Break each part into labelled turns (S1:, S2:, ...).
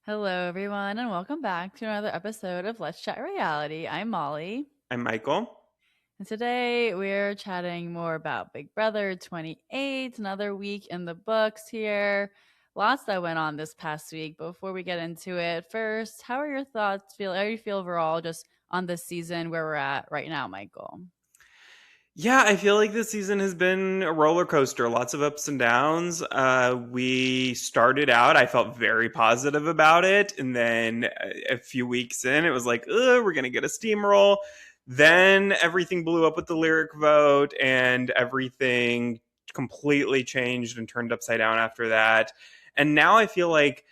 S1: Hello, everyone, and welcome back to another episode of Let's Chat Reality. I'm Molly,
S2: I'm Michael.
S1: and today we're chatting more about Big Brother 28, another week in the books here. Lots that went on this past week. But before we get into it, first, how are your thoughts? How do you feel overall just on this season where we're at right now, Michael?
S2: Yeah, I feel like this season has been a roller coaster, lots of ups and downs. We started out, I felt very positive about it. And then a few weeks in, it was like, we're going to get a steamroll. Then everything blew up with the lyric vote, and everything completely changed and turned upside down after that. And now I feel like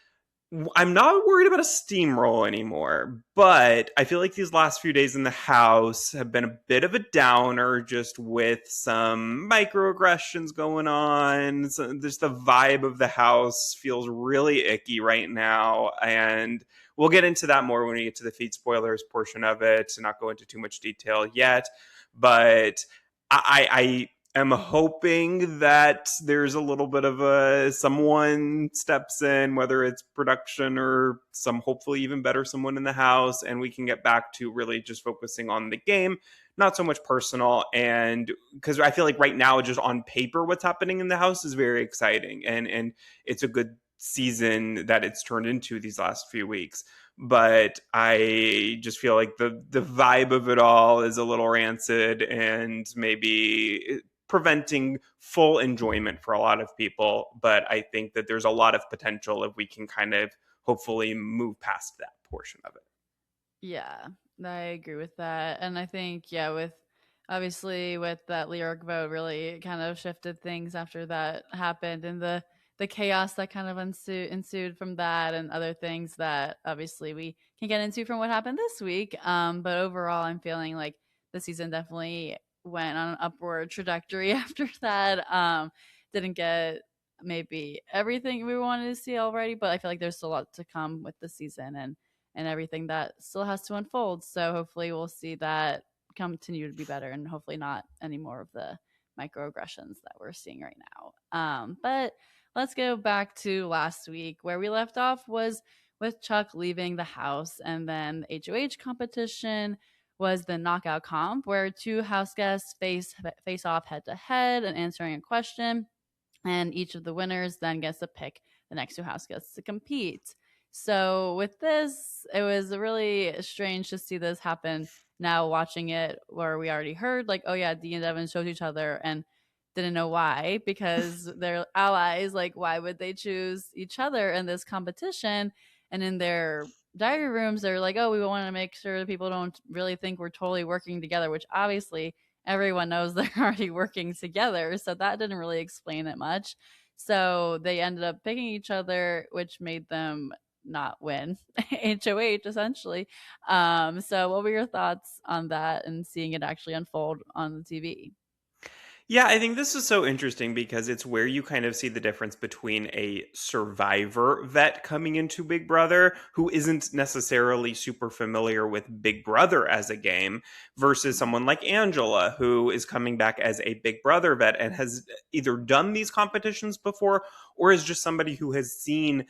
S2: I'm not worried about a steamroll anymore, but I feel like these last few days in the house have been a bit of a downer, just with some microaggressions going on. So just the vibe of the house feels really icky right now, and we'll get into that more when we get to the feed spoilers portion of it, to not go into too much detail yet. But am hoping that there's a little bit of a someone steps in, whether it's production or some hopefully even better someone in the house, and we can get back to really just focusing on the game, not so much personal. And because I feel like right now, just on paper, what's happening in the house is very exciting, and it's a good season that it's turned into these last few weeks. But I just feel like the vibe of it all is a little rancid, and maybe preventing full enjoyment for a lot of people. But I think that there's a lot of potential if we can kind of hopefully move past that portion of it.
S1: Yeah, I agree with that. And I think, yeah, with obviously with that lyric vote really kind of shifted things after that happened and the chaos that kind of ensued from that and other things that obviously we can get into from what happened this week. But overall, I'm feeling like the season definitely went on an upward trajectory after that. Didn't get maybe everything we wanted to see already, but I feel like there's still a lot to come with the season and everything that still has to unfold. So hopefully we'll see that continue to be better and hopefully not any more of the microaggressions that we're seeing right now. But let's go back to last week where we left off was with Chuck leaving the house, and then the HOH competition was the knockout comp where two house guests face off head to head and answering a question, and each of the winners then gets to pick the next two house guests to compete. So with this, it was really strange to see this happen now watching it, where we already heard like, oh yeah, Dee and Devin chose each other and didn't know why because they're allies. Like, why would they choose each other in this competition? And in their diary rooms, they're like, oh, we want to make sure people don't really think we're totally working together, which obviously everyone knows they're already working together. So that didn't really explain it much. So they ended up picking each other, which made them not win HOH essentially. So what were your thoughts on that and seeing it actually unfold on the TV?
S2: Yeah, I think this is so interesting because it's where you kind of see the difference between a survivor vet coming into Big Brother who isn't necessarily super familiar with Big Brother as a game versus someone like Angela who is coming back as a Big Brother vet and has either done these competitions before or is just somebody who has seen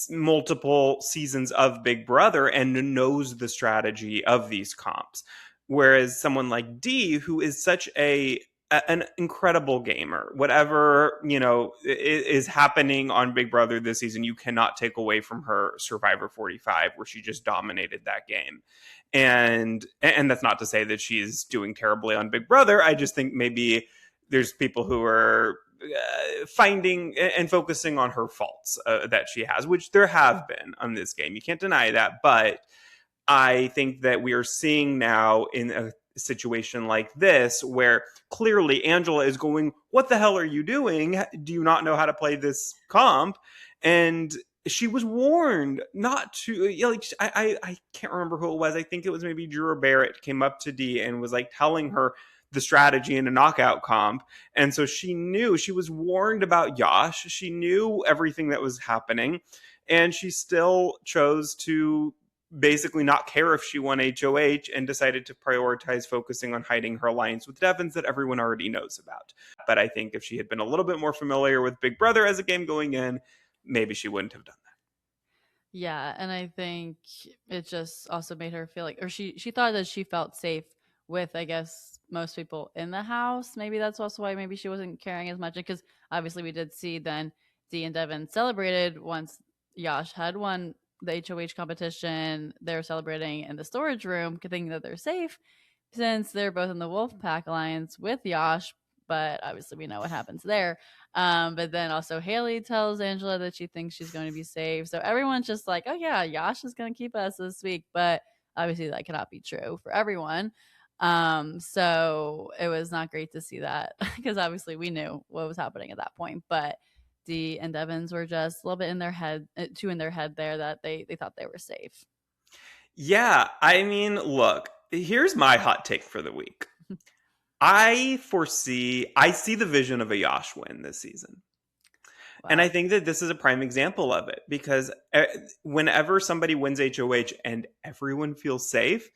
S2: multiple seasons of Big Brother and knows the strategy of these comps. Whereas someone like Dee, who is such an incredible gamer. Whatever, is happening on Big Brother this season, you cannot take away from her Survivor 45, where she just dominated that game. And that's not to say that she's doing terribly on Big Brother. I just think maybe there's people who are finding and focusing on her faults that she has, which there have been on this game. You can't deny that, but I think that we are seeing now in a situation like this where clearly Angela is going, what the hell are you doing? Do you not know how to play this comp? And she was warned not to, like, I can't remember who it was. I think it was maybe Drew or Barrett came up to Dee and was like telling her the strategy in a knockout comp. And so she knew, she was warned about Yosh. She knew everything that was happening. And she still chose to basically not care if she won HOH and decided to prioritize focusing on hiding her alliance with Devins that everyone already knows about. But I think if she had been a little bit more familiar with Big Brother as a game going in, maybe she wouldn't have done that.
S1: Yeah, and I think it just also made her feel like, or she thought that she felt safe with, I guess, most people in the house. Maybe that's also why maybe she wasn't caring as much, because obviously we did see then Dee and Devin celebrated once Yash had won the HOH competition. They're celebrating in the storage room, thinking that they're safe since they're both in the Wolfpack Alliance with Yash. But obviously, we know what happens there. But then also Haley tells Angela that she thinks she's going to be saved. So everyone's just like, oh yeah, Yash is going to keep us this week. But obviously that cannot be true for everyone. So it was not great to see that because obviously we knew what was happening at that point. But Dee and Evans were just a little bit in their head, too in their head there, that they thought they were safe.
S2: Yeah, I mean, look, here's my hot take for the week. I see the vision of a Yash win this season. And I
S1: Wow.
S2: think that this is a prime example of it because whenever somebody wins HOH and everyone feels safe,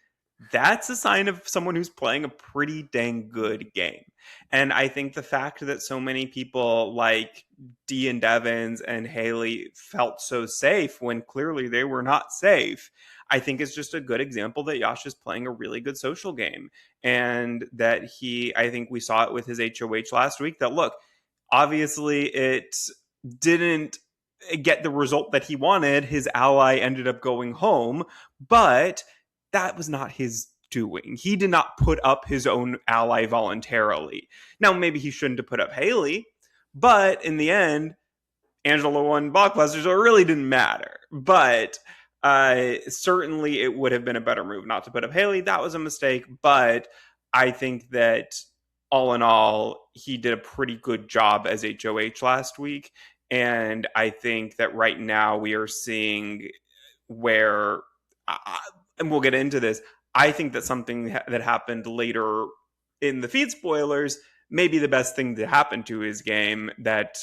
S2: that's a sign of someone who's playing a pretty dang good game. And I think the fact that so many people like Dee and Devins and Haley felt so safe when clearly they were not safe, I think is just a good example that Yash is playing a really good social game. And that I think we saw it with his HOH last week, that look, obviously it didn't get the result that he wanted. His ally ended up going home, but that was not his doing. He did not put up his own ally voluntarily. Now, maybe he shouldn't have put up Haley, but in the end, Angela won Blockbuster, so it really didn't matter. But certainly it would have been a better move not to put up Haley. That was a mistake, but I think that all in all, he did a pretty good job as HOH last week. And I think that right now we are seeing where, and we'll get into this, I think that something that happened later in the feed spoilers may be the best thing to happen to his game that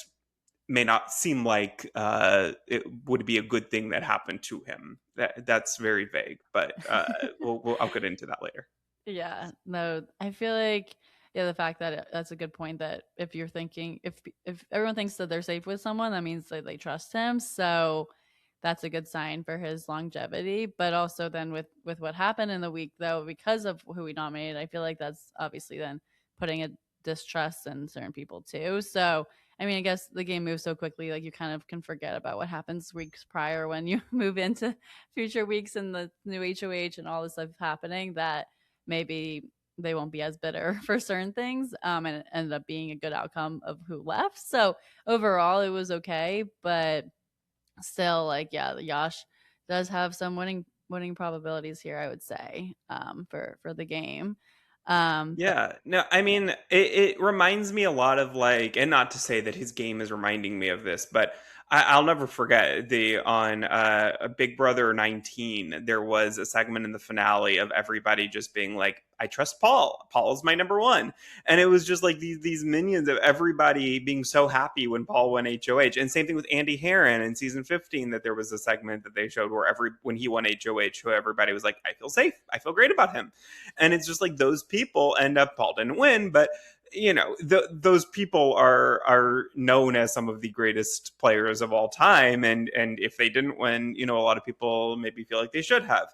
S2: may not seem like it would be a good thing that happened to him. That's very vague, but I'll get into that later.
S1: Yeah, no, I feel like, yeah, the fact that that's a good point, that if you're thinking, if everyone thinks that they're safe with someone, that means that they trust him. So that's a good sign for his longevity. But also then with what happened in the week, though, because of who we nominated, I feel like that's obviously then putting a distrust in certain people too. So I mean, I guess the game moves so quickly, like you kind of can forget about what happens weeks prior when you move into future weeks and the new HOH and all this stuff happening, that maybe they won't be as bitter for certain things, and it ended up being a good outcome of who left. So overall it was okay, but still, like, yeah, the Yash does have some winning probabilities here, I would say, for the game. But
S2: Yeah, no, I
S1: yeah.
S2: mean, it reminds me a lot of like, and not to say that his game is reminding me of this, but I'll never forget on Big Brother 19. There was a segment in the finale of everybody just being like, "I trust Paul. Paul's my number one," and it was just like these minions of everybody being so happy when Paul won HOH. And same thing with Andy Herron in season 15. That there was a segment that they showed where when he won HOH, who everybody was like, "I feel safe. I feel great about him." And it's just like those people end up, Paul didn't win, but those people are known as some of the greatest players of all time, and if they didn't win, a lot of people maybe feel like they should have.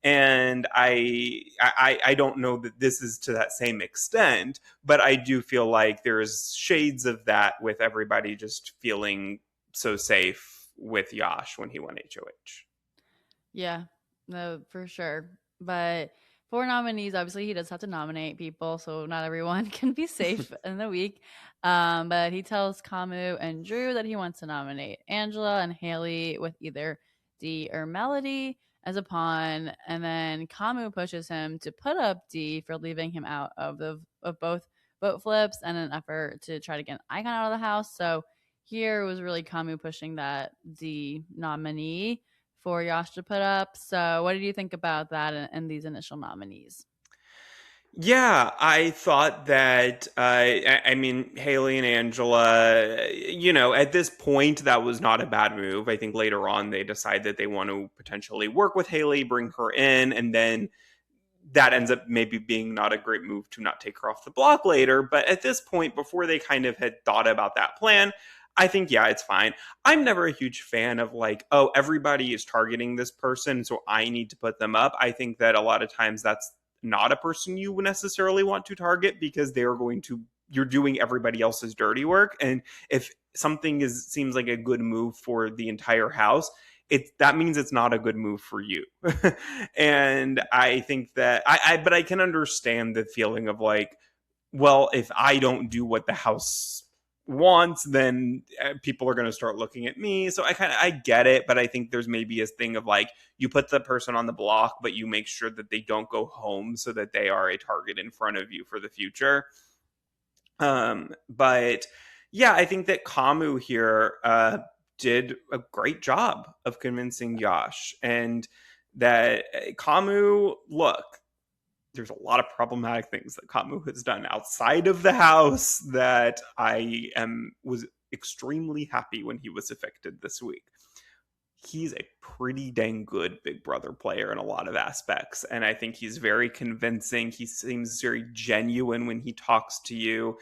S2: And I don't know that this is to that same extent, but I do feel like there's shades of that with everybody just feeling so safe with Yash when he won HOH.
S1: Yeah, no, for sure. But for nominees, obviously he does have to nominate people, so not everyone can be safe in the week. But he tells Kamu and Drew that he wants to nominate Angela and Haley with either Dee or Melody as a pawn, and then Kamu pushes him to put up Dee for leaving him out of both vote flips and an effort to try to get an icon out of the house. So here was really Kamu pushing that Dee nominee for Yash to put up. So, what did you think about that and these initial nominees?
S2: Yeah, I thought that, I mean, Haley and Angela, at this point, that was not a bad move. I think later on they decide that they want to potentially work with Haley, bring her in, and then that ends up maybe being not a great move to not take her off the block later. But at this point, before they kind of had thought about that plan, I think, yeah, it's fine. I'm never a huge fan of like, oh, everybody is targeting this person, so I need to put them up. I think that a lot of times that's not a person you would necessarily want to target because they're going to, you're doing everybody else's dirty work. And if something is seems like a good move for the entire house, that means it's not a good move for you. And I think that but I can understand the feeling of like, well, if I don't do what the house wants, then people are going to start looking at me. So I get it, but I think there's maybe a thing of like, you put the person on the block, but you make sure that they don't go home so that they are a target in front of you for the future. But yeah, I think that Kamu here did a great job of convincing Yash, and that Kamu, look, there's a lot of problematic things that Kamu has done outside of the house that was extremely happy when he was evicted this week. He's a pretty dang good Big Brother player in a lot of aspects, and I think he's very convincing. He seems very genuine when he talks to you,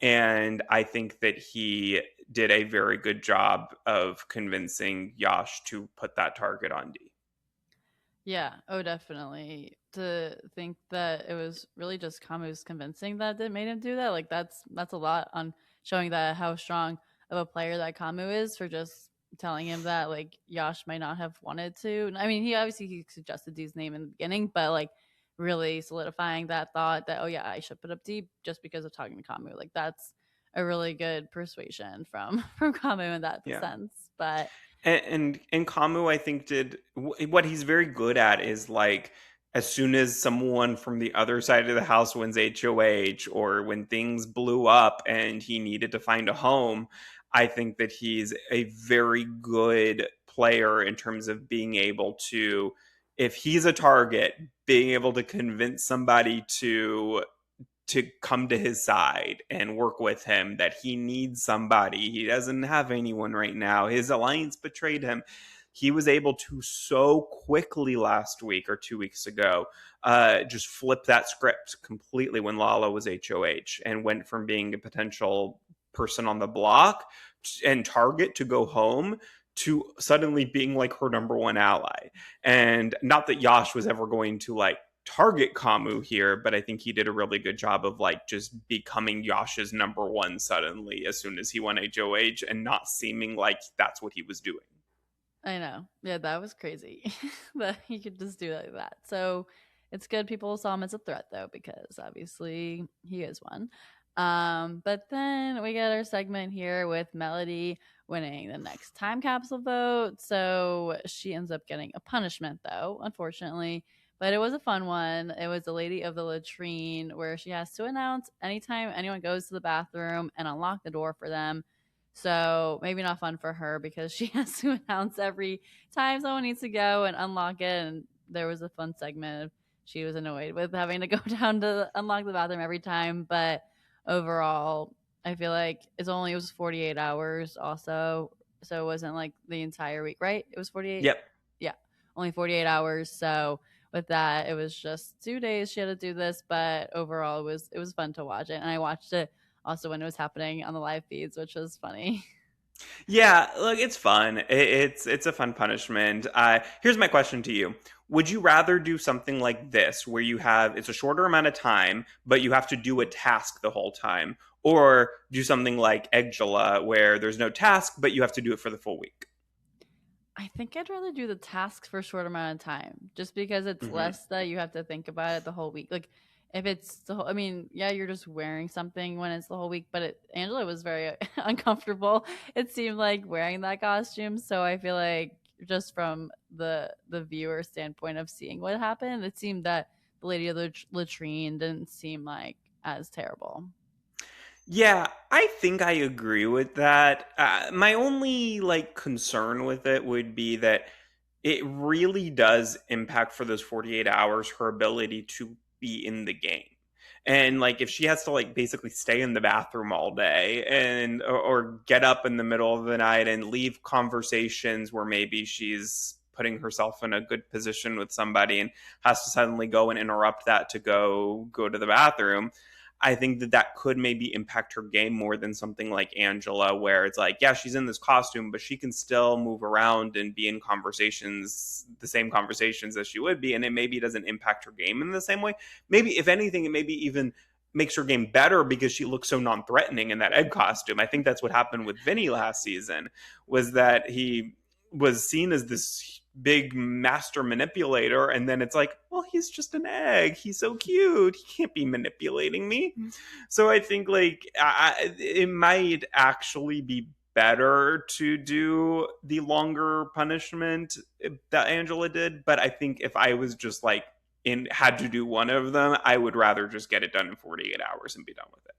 S2: and I think that he did a very good job of convincing Yash to put that target on D.
S1: Yeah, oh, definitely. To think that it was really just Kamu's convincing that made him do that, like that's a lot on showing that how strong of a player that Kamu is for just telling him that like Yash might not have wanted to. I mean, he suggested D's name in the beginning, but like really solidifying that thought that oh yeah, I should put up D just because of talking to Kamu. Like that's a really good persuasion from from Kamu in that
S2: Yeah.
S1: sense. But
S2: And Kamu, I think, did what he's very good at is like, as soon as someone from the other side of the house wins HOH, or when things blew up and he needed to find a home, I think that he's a very good player in terms of being able to, if he's a target, being able to convince somebody to come to his side and work with him, that he needs somebody. He doesn't have anyone right now. His alliance betrayed him. He was able to so quickly last week or 2 weeks ago just flip that script completely when Lala was HOH and went from being a potential person on the block and target to go home to suddenly being like her number one ally. And not that Yash was ever going to like target Kamu here, but I think he did a really good job of like just becoming Yash's number one suddenly as soon as he won HOH, and not seeming like that's what he was doing.
S1: I know. Yeah, that was crazy that he could just do like that. So it's good people saw him as a threat though, because obviously he is one. But then we get our segment here with Melody winning the next time capsule vote. So she ends up getting a punishment though, unfortunately. But it was a fun one. It was the Lady of the Latrine, where she has to announce anytime anyone goes to the bathroom and unlock the door for them. So maybe not fun for her because she has to announce every time someone needs to go and unlock it. And there was a fun segment of she was annoyed with having to go down to unlock the bathroom every time. But overall, I feel like it was 48 hours also. So it wasn't like the entire week, right? It was 48.
S2: Yep.
S1: Yeah, only 48 hours. So with that, it was just 2 days she had to do this. But overall, it was fun to watch it. And I watched it also when it was happening on the live feeds, which was funny.
S2: Yeah, look, it's fun. It's a fun punishment. Here's my question to you: would you rather do something like this, where it's a shorter amount of time, but you have to do a task the whole time, or do something like Eggula, where there's no task, but you have to do it for the full week?
S1: I think I'd rather do the tasks for a short amount of time, just because it's
S2: Hmm.
S1: less that you have to think about it the whole week. Like if it's the whole, I mean, yeah, you're just wearing something when it's the whole week, but Angela was very uncomfortable. It seemed like wearing that costume, so I feel like just from the viewer standpoint of seeing what happened, it seemed that the lady of the latrine didn't seem like as terrible.
S2: Yeah, I think I agree with that. My only like concern with it would be that it really does impact for those 48 hours her ability to be in the game. And like if she has to like basically stay in the bathroom all day and or get up in the middle of the night and leave conversations where maybe she's putting herself in a good position with somebody and has to suddenly go and interrupt that to go to the bathroom, I think that that could maybe impact her game more than something like Angela, where it's like, yeah, she's in this costume, but she can still move around and be in conversations, the same conversations as she would be, and it maybe doesn't impact her game in the same way. Maybe, if anything, it maybe even makes her game better because she looks so non-threatening in that egg costume. I think that's what happened with Vinny last season, was that he was seen as this big master manipulator, and then it's like, well, he's just an egg, he's so cute, he can't be manipulating me. So I think like it might actually be better to do the longer punishment that Angela did, but I think if I was just like in had to do one of them, I would rather just get it done in 48 hours and be done with it.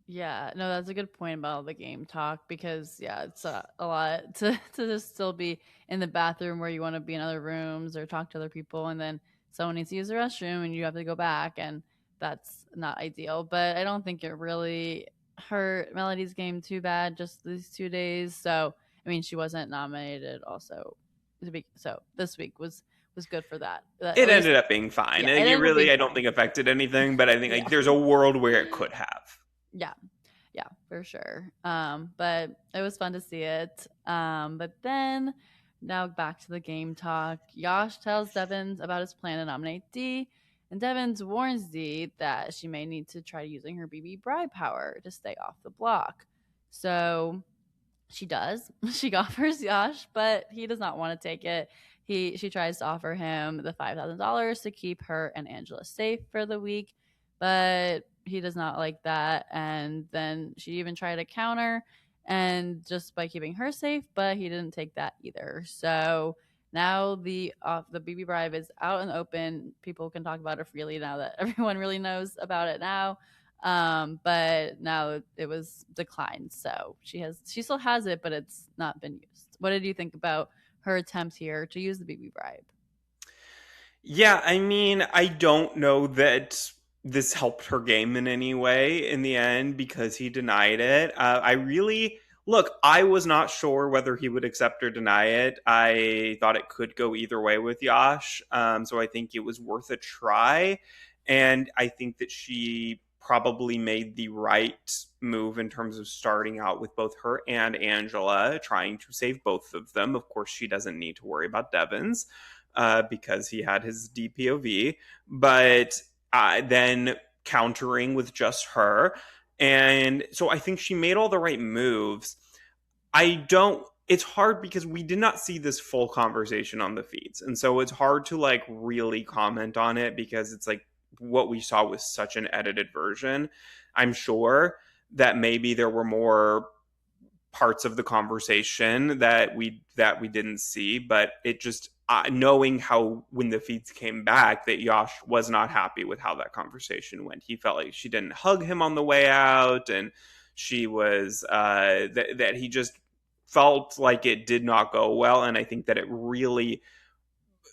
S1: Yeah, no, that's a good point about the game talk because yeah, it's a lot to just still be in the bathroom where you want to be in other rooms or talk to other people, and then someone needs to use the restroom and you have to go back, and that's not ideal. But I don't think it really hurt Melody's game too bad just these 2 days. So I mean, she wasn't nominated also, so this week was good for that. At
S2: It
S1: least,
S2: ended up being fine.
S1: yeah, it
S2: It
S1: ended up
S2: really,
S1: being
S2: I don't
S1: fine.
S2: think affected anything, but I think like
S1: Yeah,
S2: there's a world where it could have.
S1: yeah. Yeah, for sure. But it was fun to see it. But then now back to the game talk. Yash tells Devins about his plan to nominate Dee, and Devins warns Dee that she may need to try using her BB bribe power to stay off the block. So she does. She offers Yash, but he does not want to take it. She tries to offer him the $5,000 to keep her and Angela safe for the week, but he does not like that. And then she even tried to counter, and just by keeping her safe, but he didn't take that either. So now the BB bribe is out in the open. People can talk about it freely now that everyone really knows about it now. But now it was declined, so she still has it, but it's not been used. What did you think about her attempt here to use the BB bribe?
S2: Yeah, I mean, I don't know that this helped her game in any way in the end because he denied it. I really look. I was not sure whether he would accept or deny it. I thought it could go either way with Yash, so I think it was worth a try. And I think that she probably made the right move in terms of starting out with both her and Angela, trying to save both of them. Of course, she doesn't need to worry about Devon's because he had his DPOV, but then countering with just her. And so I think she made all the right moves. I don't, it's hard because we did not see this full conversation on the feeds. And so it's hard to like really comment on it because it's like what we saw was such an edited version. I'm sure that maybe there were more parts of the conversation that we didn't see, but it just knowing how when the feeds came back that Yosh was not happy with how that conversation went. He felt like she didn't hug him on the way out, and she was that he just felt like it did not go well, and I think that it really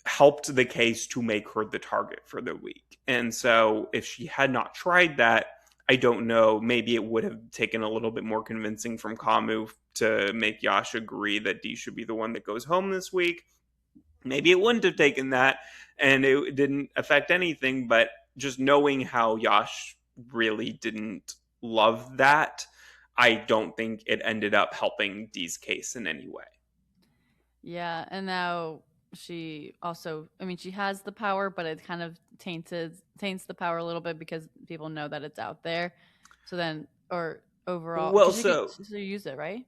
S2: helped the case to make her the target for the week. And so if she had not tried that, I don't know, maybe it would have taken a little bit more convincing from Kamu to make Yash agree that Dee should be the one that goes home this week. Maybe it wouldn't have taken that and it didn't affect anything, but just knowing how Yash really didn't love that, I don't think it ended up helping Dee's case in any way.
S1: Yeah, and now she also, I mean, she has the power, but it kind of taints the power a little bit because people know that it's out there. So then, or overall,
S2: Well,
S1: because
S2: so
S1: she use it, right?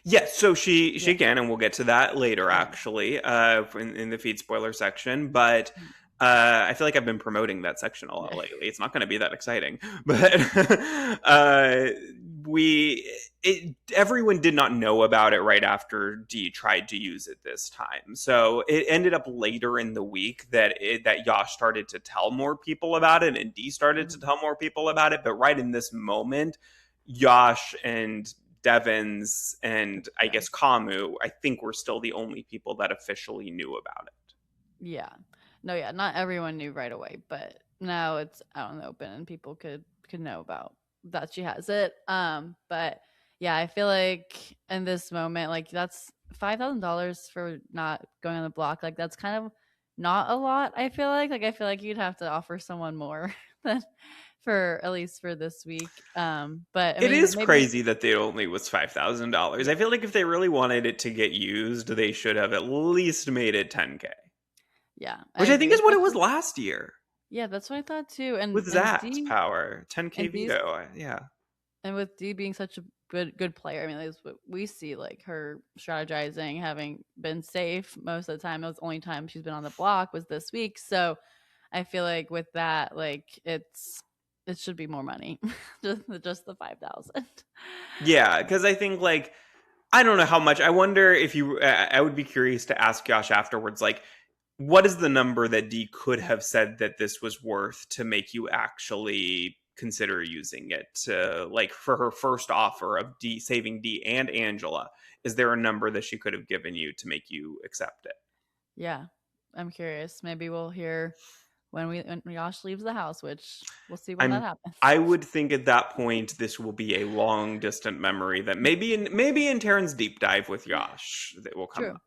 S2: yes, so she
S1: Yeah.
S2: can, and we'll get to that later,
S1: Okay.
S2: actually, in the feed spoiler section. But I feel like I've been promoting that section a lot
S1: Yeah.
S2: lately. It's not going to be that exciting, but we everyone did not know about it right after Dee tried to use it this time. So it ended up later in the week that Yash started to tell more people about it, and Dee started to
S1: Mhm.
S2: tell more people about it. But right in this moment, Yash and Devins and I
S1: Yeah.
S2: guess Kamu, I think were still the only people that officially knew about it.
S1: Yeah. No, yeah, not everyone knew right away, but now it's out in the open and people could know about that she has it. But yeah, I feel like in this moment, like that's $5,000 for not going on the block. Like that's kind of not a lot. I feel like I feel like you'd have to offer someone more than for at least for this week. But I
S2: It
S1: mean,
S2: is
S1: maybe
S2: crazy that it only was $5,000.
S1: yeah,
S2: I feel like if they really wanted it to get used, they should have at least made it 10K,
S1: yeah, I
S2: which I think
S1: agree.
S2: is what it was
S1: Especially,
S2: last year
S1: yeah, that's what I thought too.
S2: with
S1: And
S2: Zach's power, 10K
S1: and D's
S2: veto. Yeah.
S1: and with D being such a good player, I mean, that's what we see. Like her strategizing, having been safe most of the time. It was the only time she's been on the block was this week. So I feel like with that, like it should be more money, just the 5,000.
S2: Yeah, because I think like I don't know how much. I wonder if you. I would be curious to ask Josh afterwards. Like, what is the number that D could have said that this was worth to make you actually consider using it? Like for her first offer of D saving D and Angela, is there a number that she could have given you to make you accept it?
S1: Yeah, I'm curious. Maybe we'll hear when Josh leaves the house, which we'll see when that
S2: I'm.
S1: happens.
S2: I would think at that point this will be a long distant memory that maybe in Taryn's deep dive with Josh that will come
S1: True.
S2: up.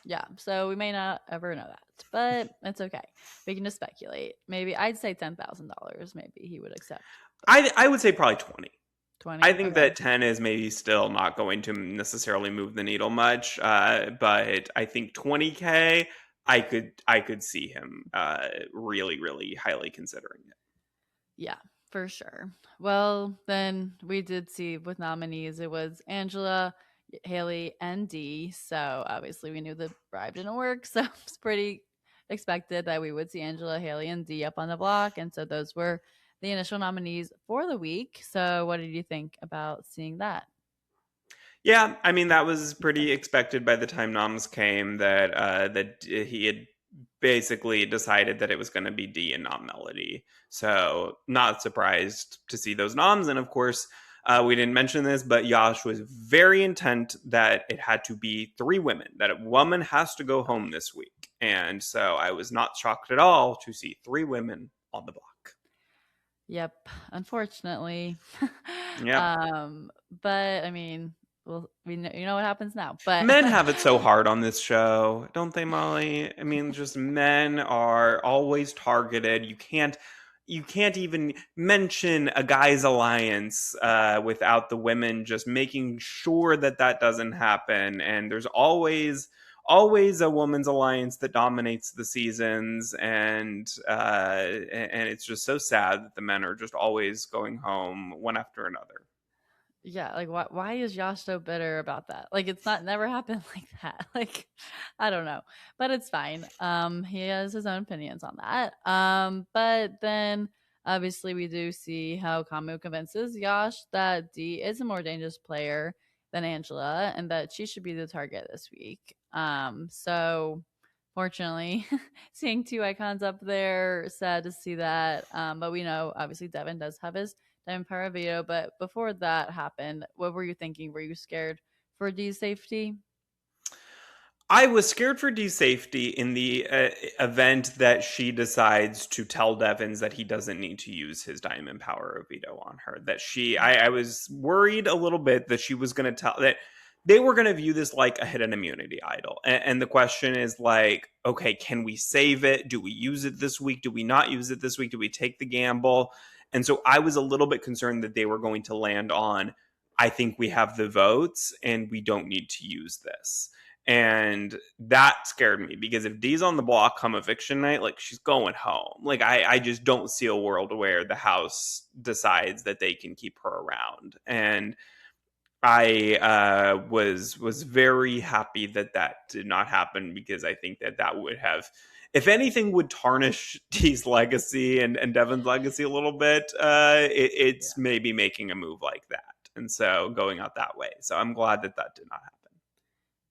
S1: Yeah. So we may not ever know that, but it's okay. We can just speculate. Maybe I'd say $10,000. Maybe he would accept. But
S2: I would say probably 20. I
S1: 20.
S2: think
S1: Okay.
S2: that 10 is maybe still not going to necessarily move the needle much, but I think 20K, I could see him really really highly considering it.
S1: Yeah, for sure. Well, then we did see with nominees, it was Angela, Haley, and D. So obviously we knew the bribe didn't work. So it's pretty expected that we would see Angela, Haley, and D up on the block. And so those were the initial nominees for the week. So what did you think about seeing that?
S2: Yeah, I mean that was pretty
S1: Expected.
S2: expected by the time noms came that he had basically decided that it was going to be D and not Melody. So not surprised to see those noms, and of course we didn't mention this, but Yash was very intent that it had to be three women, that a woman has to go home this week, and so I was not shocked at all to see three women on the block.
S1: Yep, unfortunately.
S2: Yeah.
S1: But I mean, well, you know what happens now. But
S2: Men have it so hard on this show, don't they, Molly? I mean, just men are always targeted. You can't even mention a guy's alliance without the women just making sure that that doesn't happen. And there's always a woman's alliance that dominates the seasons, and it's just so sad that the men are just always going home one after another.
S1: yeah, like why is Josh so bitter about that? Like it's not never happened like that. Like I don't know. But it's fine. He has his own opinions on that. But then obviously we do see how Kamu convinces Josh that D is a more dangerous player than Angela and that she should be the target this week. So fortunately, seeing two icons up there, sad to see that. But we know obviously Devin does have his Diamond Veto. But before that happened, what were you thinking? Were you scared for D's safety?
S2: I was scared for Dee's safety in the event that she decides to tell Devins that he doesn't need to use his diamond power of veto on her. That I was worried a little bit that she was going to tell that they were going to view this like a hidden immunity idol. And the question is like, okay, can we save it? Do we use it this week? Do we not use it this week? Do we take the gamble? And so I was a little bit concerned that they were going to land on, I think we have the votes and we don't need to use this. And that scared me because if Dee's on the block come eviction night, like she's going home. Like I just don't see a world where the house decides that they can keep her around. And I was very happy that that did not happen because I think that that would have, if anything, would tarnish Dee's legacy and Devin's legacy a little bit. It's
S1: Yeah.
S2: maybe making a move like that, and so going out that way. So I'm glad that that did not happen.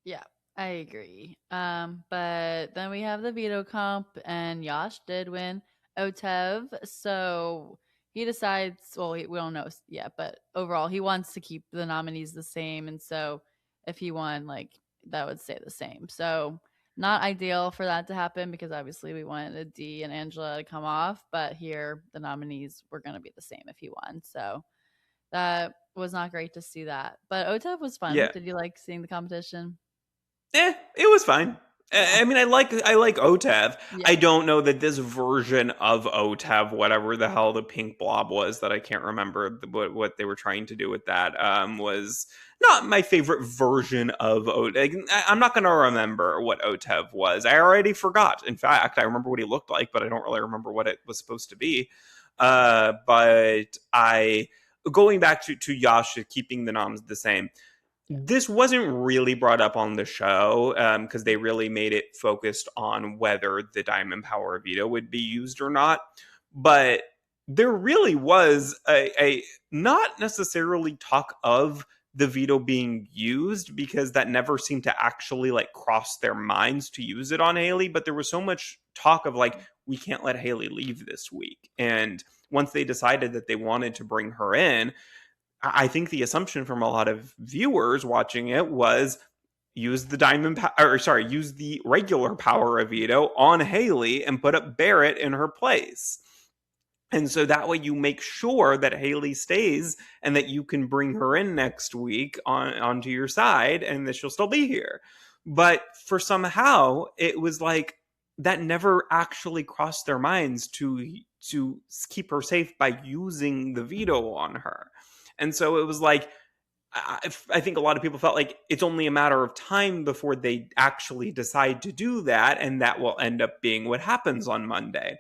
S1: Yeah, I agree. But then we have the veto comp, and Yash did win OTEV. So he decides, well, we don't know yet, but overall, he wants to keep the nominees the same. And so if he won, like, that would stay the same. So not ideal for that to happen because obviously we wanted D and Angela to come off, but here the nominees were going to be the same if he won. So that was not great to see that. But OTEV was fun.
S2: Yeah,
S1: Did you like seeing the competition?
S2: it was fine.
S1: Yeah.
S2: I mean, I like OTEV. I
S1: Yeah.
S2: don't know that this version of OTEV, whatever the hell the pink blob was, that I can't remember what they were trying to do with that, was not my favorite version of OTEV. I'm not going to remember what OTEV was. I already forgot. In fact, I remember what he looked like, but I don't really remember what it was supposed to be. But I going back to Yasha keeping the noms the same,
S1: Yeah.
S2: this wasn't really brought up on the show because they really made it focused on whether the Diamond Power Veto would be used or not. But there really was a not necessarily talk of the veto being used, because that never seemed to actually like cross their minds to use it on Haley. But there was so much talk of like, we can't let Haley leave this week. And once they decided that they wanted to bring her in, I think the assumption from a lot of viewers watching it was use the regular power of veto on Haley and put up Barrett in her place. And so that way you make sure that Haley stays and that you can bring her in next week onto your side and that she'll still be here. But for somehow it was like that never actually crossed their minds to keep her safe by using the veto on her. And so it was like, I think a lot of people felt like it's only a matter of time before they actually decide to do that, and that will end up being what happens on Monday.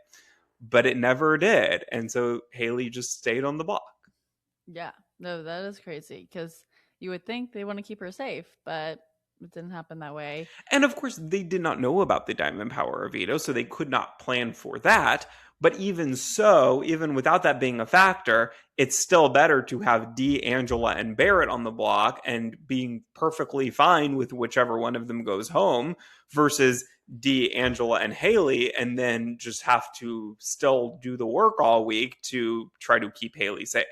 S2: But it never did. And so Haley just stayed on the block.
S1: Yeah. No, that is crazy because you would think they want to keep her safe, but it didn't happen that way.
S2: And of course, they did not know about the Diamond Power of Veto, so they could not plan for that. But even so, even without that being a factor, it's still better to have Dee, Angela, and Barrett on the block and being perfectly fine with whichever one of them goes home versus Dee, Angela, and Haley, and then just have to still do the work all week to try to keep Haley safe.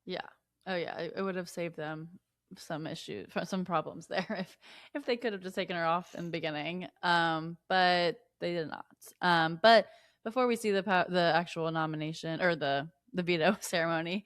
S1: Yeah. Oh yeah, it would have saved them some issues, some problems there if they could have just taken her off in the beginning. But they did not. But before we see the actual nomination or the veto ceremony,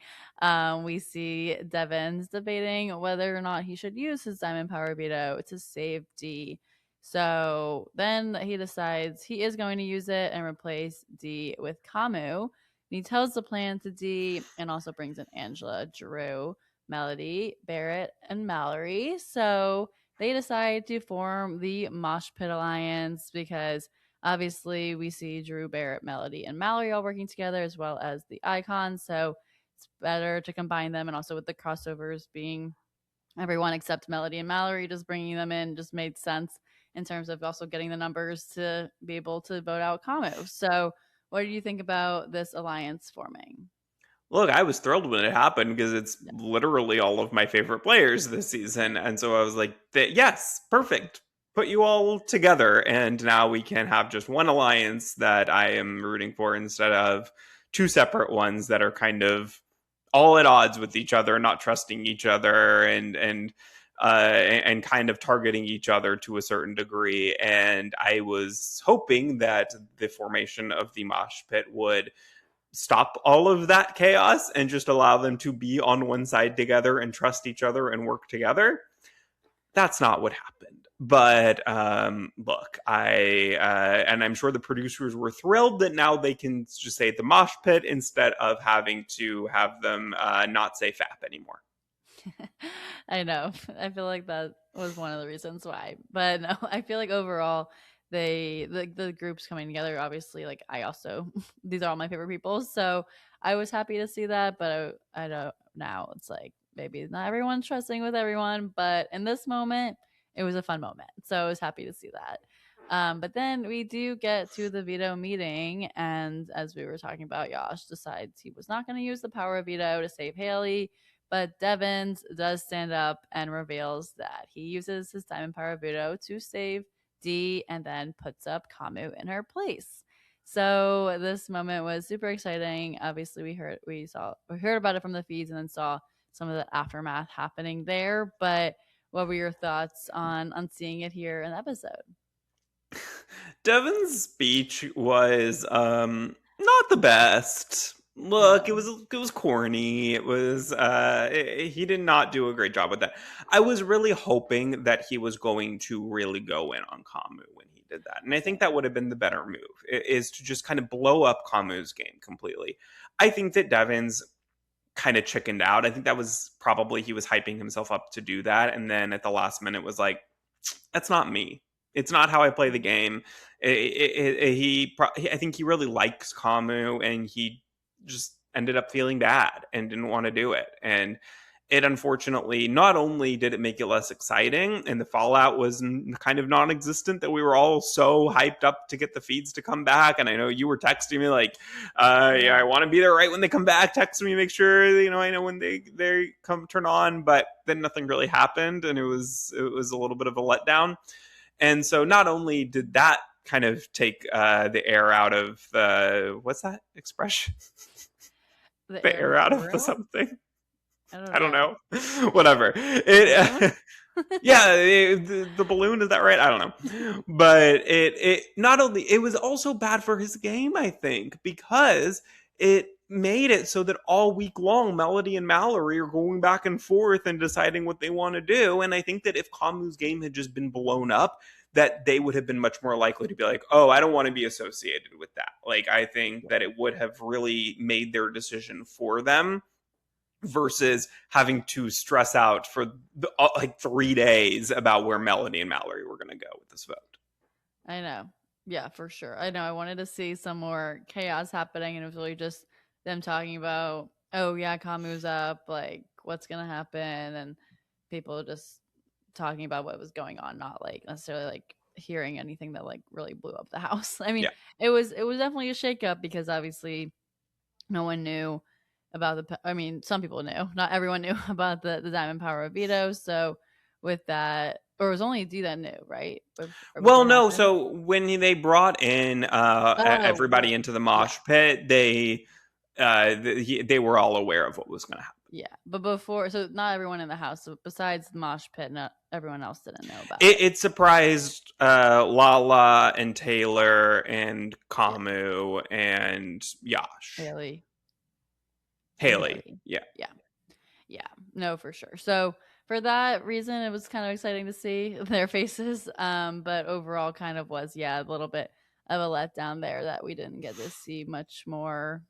S1: we see Devon's debating whether or not he should use his diamond power veto to save Dee. So then he decides he is going to use it and replace Dee with Kamu. He tells the plan to Dee and also brings in Angela, Drew, Melody, Barrett, and Mallory. So they decide to form the Mosh Pit Alliance because obviously we see Drew, Barrett, Melody, and Mallory all working together as well as the icons. So it's better to combine them, and also with the crossovers being everyone except Melody and Mallory, just bringing them in just made sense in terms of also getting the numbers to be able to vote out Kamu. So what do you think about this alliance forming?
S2: Look, I was thrilled when it happened because it's
S1: Yeah.
S2: literally all of my favorite players this season. And so I was like, yes, perfect. Put you all together. And now we can have just one alliance that I am rooting for instead of two separate ones that are kind of all at odds with each other, not trusting each other, and kind of targeting each other to a certain degree. And I was hoping that the formation of the Mosh Pit would stop all of that chaos and just allow them to be on one side together and trust each other and work together. That's not what happened. But look, and I'm sure the producers were thrilled that now they can just say the Mosh Pit instead of having to have them not say FAP anymore.
S1: I know. I feel like that was one of the reasons why. But no, I feel like overall the groups coming together, obviously, like I also these are all my favorite people. So I was happy to see that, but I don't now it's like maybe not everyone's trusting with everyone, but in this moment it was a fun moment. So I was happy to see that. But then we do get to the veto meeting, and as we were talking about, Yash decides he was not going to use the power of veto to save Haley, but Devins does stand up and reveals that he uses his Diamond Power Veto to save Dee and then puts up Kamu in her place. So this moment was super exciting. Obviously, we heard about it from the feeds and then saw some of the aftermath happening there. But what were your thoughts on seeing it here in the episode?
S2: Devin's speech was not the best. Look,
S1: No.
S2: it was corny. It was he did not do a great job with that. I was really hoping that he was going to really go in on Kamu when he did that. And I think that
S1: Same.
S2: would have been the better move, is to just kind of blow up Kamu's game completely. I think that Devins kind of chickened out. I think that was probably he was hyping himself up to do that, and then at the last minute was like, that's not me. It's not how I play the game. I think he really likes Kamu, and he just ended up feeling bad and didn't want to do it. And it unfortunately, not only did it make it less exciting, and the fallout was kind of non-existent, that we were all so hyped up to get the feeds to come back. And I know you were texting me like, yeah, I
S1: Yeah.
S2: want to be there right when they come back. Text me, make sure I know when they come turn on. But then nothing really happened, and it was a little bit of a letdown. And so not only did that kind of take the air out of the, what's that expression?
S1: The
S2: The
S1: air
S2: air
S1: out of
S2: out
S1: the
S2: of the
S1: balloon?
S2: something.
S1: I don't
S2: I don't
S1: know.
S2: know. Whatever.
S1: The balloon?
S2: It yeah, the balloon, is that right? I don't know. But it not only, it was also bad for his game, I think, because it made it so that all week long Melody and Mallory are going back and forth and deciding what they want to do. And I think that if Kamu's game had just been blown up, that they would have been much more likely to be like, oh, I don't want to be associated with that. Like, I think that it would have really made their decision for them, versus having to stress out for like 3 days about where Melody and Mallory were going to go with this vote.
S1: I know. Yeah, for sure. I know. I wanted to see some more chaos happening, and it was really just them talking about, oh yeah, Kamu's up, like what's gonna happen, and people just talking about what was going on, not like necessarily like hearing anything that like really blew up the house. I mean,
S2: Yeah.
S1: it was definitely a shakeup because obviously no one knew about I mean, some people knew, not everyone knew about the Diamond Power of Veto. So with that, or it was only D that knew, right? Or before
S2: Well,
S1: it
S2: no.
S1: happened.
S2: So when they brought in
S1: Oh,
S2: everybody
S1: right.
S2: into the
S1: Yeah.
S2: mosh pit, they were all aware of what was going to happen.
S1: Yeah. But before, so not everyone in the house, so besides the mosh pit, not everyone else didn't know about it.
S2: It surprised Lala and Taylor and
S1: Yeah.
S2: Kamu and Yash.
S1: Haley and
S2: Haley.
S1: Haley.
S2: Yeah.
S1: Yeah. Yeah. No, for sure. So for that reason, it was kind of exciting to see their faces. But overall kind of was, yeah, a little bit of a letdown there that we didn't get to see much more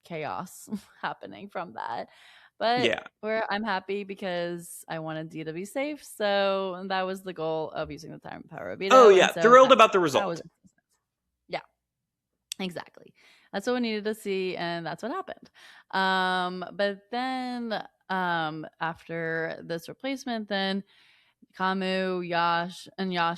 S1: chaos happening from that. But
S2: Yeah.
S1: where I'm happy because I wanted D to be safe. So that was the goal of using the time power of
S2: Oh,
S1: veto. And
S2: yeah.
S1: so
S2: Thrilled
S1: that
S2: about the
S1: that was
S2: result.
S1: yeah, exactly. That's what we needed to see, and that's what happened. But then after this replacement, then Kamu, Yash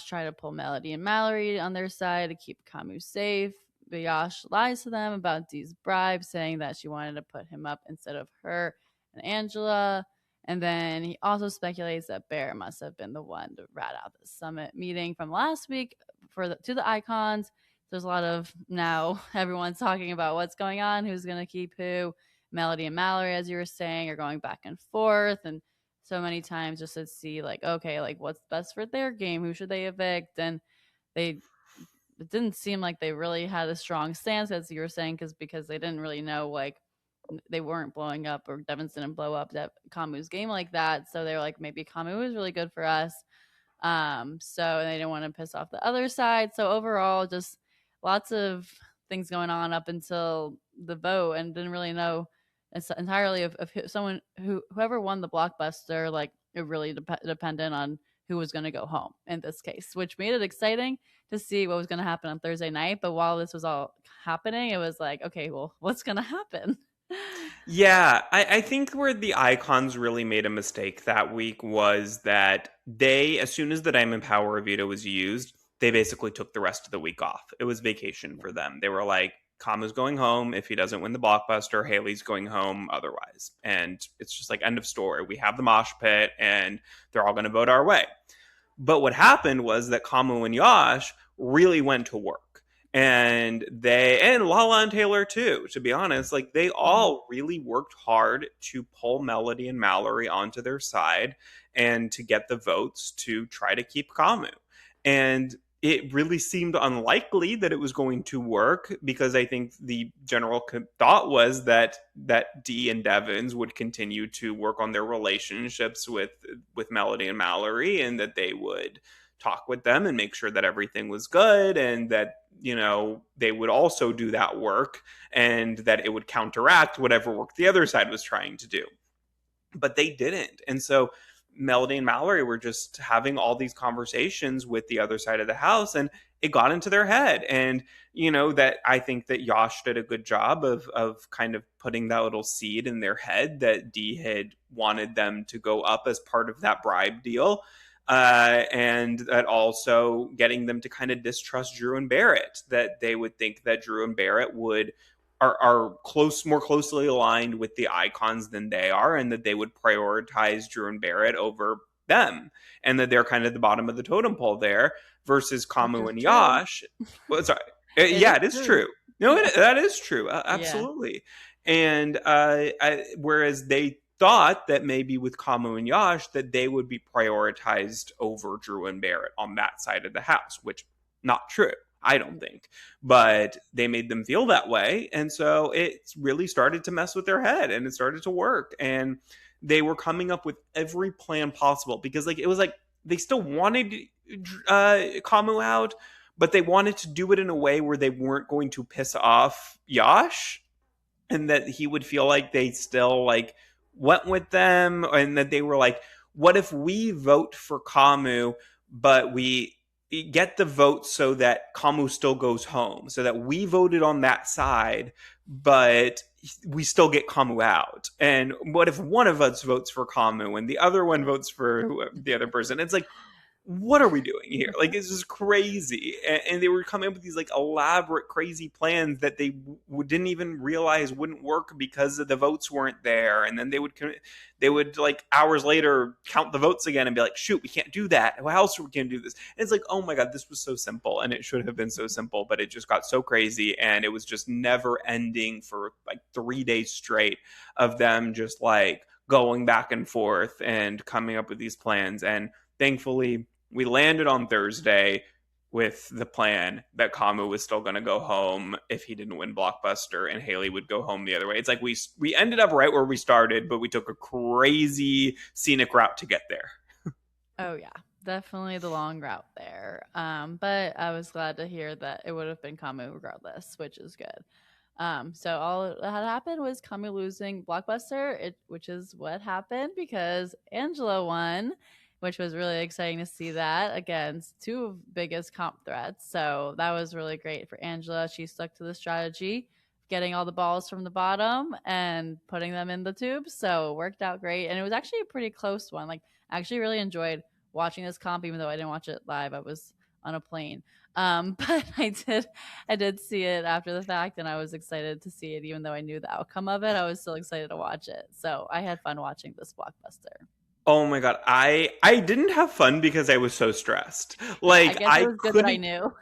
S1: try to pull Melody and Mallory on their side to keep Kamu safe. But Yash lies to them about Dee's bribe, saying that she wanted to put him up instead of her and Angela. And then he also speculates that Bear must have been the one to rat out the summit meeting from last week to the icons. There's a lot of now everyone's talking about what's going on, who's going to keep who. Melody and Mallory, as you were saying, are going back and forth, and so many times just to see like, okay, like what's best for their game, who should they evict, and they it didn't seem like they really had a strong stance, as you were saying, because they didn't really know, like they weren't blowing up, or Devins didn't blow up that Kamu's game like that, so they were like, maybe Kamu is really good for us. So they didn't want to piss off the other side. So overall, just lots of things going on up until the vote, and didn't really know it's entirely of someone whoever won the blockbuster. Like it really dependent on who was going to go home in this case, which made it exciting to see what was going to happen on Thursday night. But while this was all happening, it was like, okay, well, what's going to happen?
S2: Yeah, I think where the icons really made a mistake that week was that they, as soon as the Diamond Power Veto was used, they basically took the rest of the week off. It was vacation for them. They were like, Kama's going home. If he doesn't win the blockbuster, Haley's going home otherwise. And it's just like, end of story. We have the mosh pit and they're all going to vote our way. But what happened was that Kamu and Yash really went to work. And Lala and Taylor too, to be honest, like they
S1: Mhm.
S2: all really worked hard to pull Melody and Mallory onto their side and to get the votes to try to keep Kamu. And it really seemed unlikely that it was going to work, because I think the general thought was that Dee and Devins would continue to work on their relationships with Melody and Mallory, and that they would talk with them and make sure that everything was good, and that, they would also do that work, and that it would counteract whatever work the other side was trying to do. But they didn't. And so Melody and Mallory were just having all these conversations with the other side of the house, and it got into their head. And, that I think that Yosh did a good job of kind of putting that little seed in their head that Dee had wanted them to go up as part of that bribe deal. And that also getting them to kind of distrust Drew and Barrett, that they would think that Drew and Barrett are more closely aligned with the icons than they are, and that they would prioritize Drew and Barrett over them, and that they're kind of the bottom of the totem pole there, versus
S1: Which
S2: Kamu
S1: is
S2: and
S1: true.
S2: Yash. Well, sorry.
S1: It
S2: Yeah,
S1: is
S2: it is
S1: true.
S2: true. No,
S1: Yeah.
S2: that is true.
S1: Yeah.
S2: Absolutely. And whereas they thought that maybe with Kamu and Yash that they would be prioritized over Drew and Barrett on that side of the house, which not true. I don't think. But they made them feel that way. And so it really started to mess with their head, and it started to work. And they were coming up with every plan possible, because it was like they still wanted Kamu out, but they wanted to do it in a way where they weren't going to piss off Yash, and that he would feel like they still went with them, and that they were like, what if we vote for Kamu, but we get the vote so that Kamu still goes home, so that we voted on that side, but we still get Kamu out? And what if one of us votes for Kamu and the other one votes for the other person? It's like, what are we doing here? It's just crazy. And they were coming up with these elaborate, crazy plans that they didn't even realize wouldn't work because the votes weren't there. And then they would hours later count the votes again and be like, shoot, we can't do that. How else are we going to do this? And it's like, oh my God, this was so simple, and it should have been so simple, but it just got so crazy. And it was just never ending for 3 days straight of them just going back and forth and coming up with these plans. And thankfully, we landed on Thursday with the plan that Kamu was still going to go home if he didn't win Blockbuster, and Haley would go home the other way. It's like we ended up right where we started, but we took a crazy scenic route to get there.
S1: Oh yeah, definitely the long route there. But I was glad to hear that it would have been Kamu regardless, which is good. So all that had happened was Kamu losing Blockbuster, which is what happened because Angela won, which was really exciting to see that against two of biggest comp threats. So that was really great for Angela. She stuck to the strategy, getting all the balls from the bottom and putting them in the tubes. So it worked out great. And it was actually a pretty close one. I actually really enjoyed watching this comp, even though I didn't watch it live. I was on a plane. But I did see it after the fact, and I was excited to see it, even though I knew the outcome of it. I was still excited to watch it. So I had fun watching this blockbuster.
S2: Oh my God, I didn't have fun because I was so stressed.
S1: Yeah, I guess it
S2: I
S1: was good that I
S2: couldn't.
S1: knew.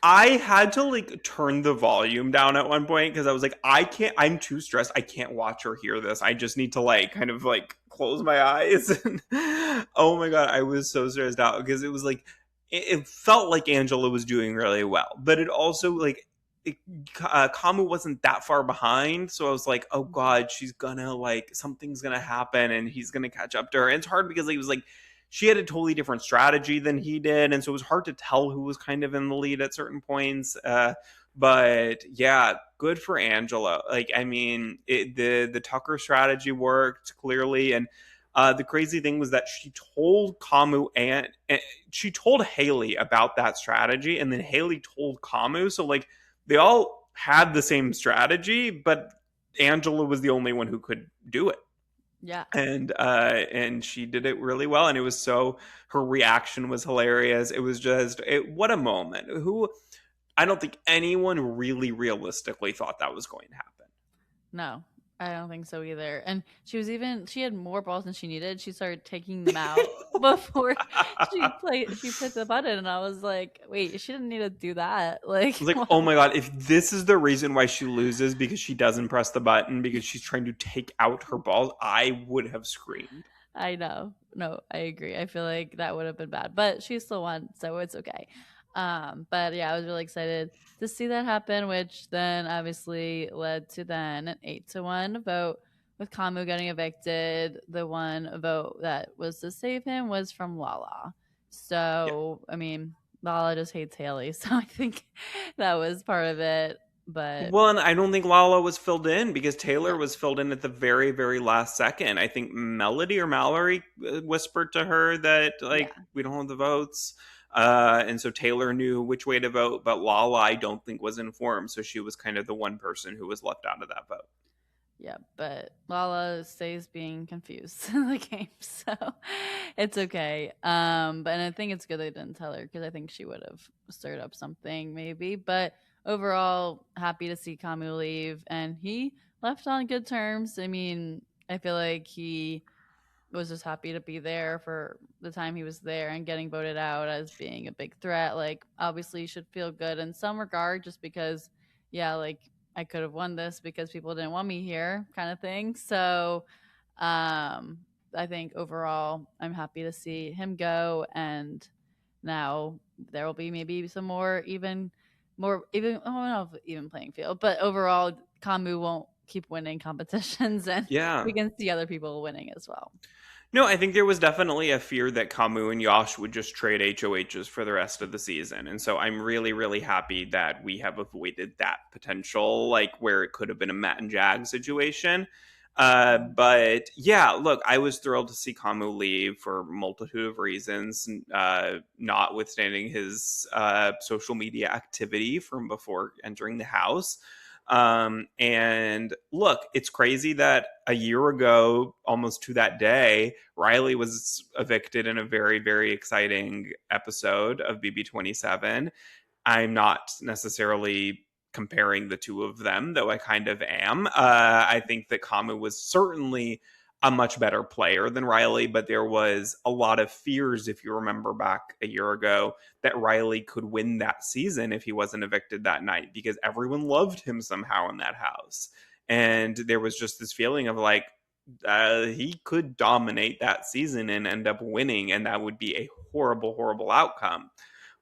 S2: I had to turn the volume down at one point because I was like, I can't, I'm too stressed. I can't watch or hear this. I just need to kind of close my eyes. Oh my God, I was so stressed out because it was it felt like Angela was doing really well, but it also it, Kamu wasn't that far behind. So I was like, oh God, she's gonna something's gonna happen and he's gonna catch up to her. And it's hard because he was she had a totally different strategy than he did, and so it was hard to tell who was kind of in the lead at certain points. But yeah, good for Angela. I mean, the Tucker strategy worked clearly, and the crazy thing was that she told Kamu and she told Haley about that strategy, and then Haley told Kamu. So they all had the same strategy, but Angela was the only one who could do it,
S1: Yeah.
S2: and she did it really well, and it was so her reaction was hilarious. It was just what a moment. Who I don't think anyone really realistically thought that was going to happen.
S1: No, I don't think so either. And she had more balls than she needed. She started taking them out before she put the button, and I was like, wait, she didn't need to do that.
S2: I was like, oh my God, if this is the reason why she loses because she doesn't press the button because she's trying to take out her balls, I would have screamed.
S1: I know. No, I agree. I feel like that would have been bad, but she still won, so it's okay. But yeah, I was really excited to see that happen, which then obviously led to then an 8-1 vote with Kamu getting evicted. The one vote that was to save him was from Lala. So I mean, Lala just hates Haley, so I think that was part of it. But
S2: Well, and I don't think Lala was filled in because Taylor
S1: yeah,
S2: was filled in at the very, very last second. I think Melody or Mallory whispered to her that, like,
S1: yeah.
S2: we don't have the votes. And so Taylor knew which way to vote, but Lala, I don't think, was informed. So she was kind of the one person who was left out of that vote.
S1: Yeah, but Lala stays being confused in the game, so it's okay. But I think it's good they didn't tell her because I think she would have stirred up something maybe. But overall, happy to see Kamu leave, and he left on good terms. I mean, I feel like he was just happy to be there for the time he was there and getting voted out as being a big threat. Like, obviously, you should feel good in some regard just because, yeah, like I could have won this because people didn't want me here, kind of thing. So, um, I think overall, I'm happy to see him go, and now there will be maybe some more even. I don't know if even playing field, but overall, Kamu won't keep winning competitions, and
S2: Yeah.
S1: we can see other people winning as well.
S2: No, I think there was definitely a fear that Kamu and Yosh would just trade HOHs for the rest of the season. And so I'm really, really happy that we have avoided that potential, like where it could have been a Matt and Jag situation. But yeah, look, I was thrilled to see Kamu leave for a multitude of reasons, notwithstanding his social media activity from before entering the house. And look, it's crazy that a year ago, almost to that day, Riley was evicted in a very, very exciting episode of BB27. I'm not necessarily comparing the two of them, though I kind of am. I think that Kamu was certainly a much better player than Riley, but there was a lot of fears, if you remember back a year ago, that Riley could win that season if he wasn't evicted that night because everyone loved him somehow in that house. And there was just this feeling of like, he could dominate that season and end up winning, and that would be a horrible, horrible outcome.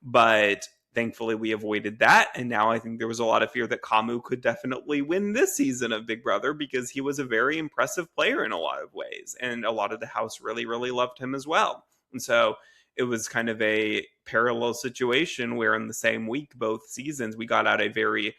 S2: But thankfully, we avoided that. And now I think there was a lot of fear that Kamu could definitely win this season of Big Brother because he was a very impressive player in a lot of ways. And a lot of the house really, really loved him as well. And so it was kind of a parallel situation where in the same week, both seasons, we got out a very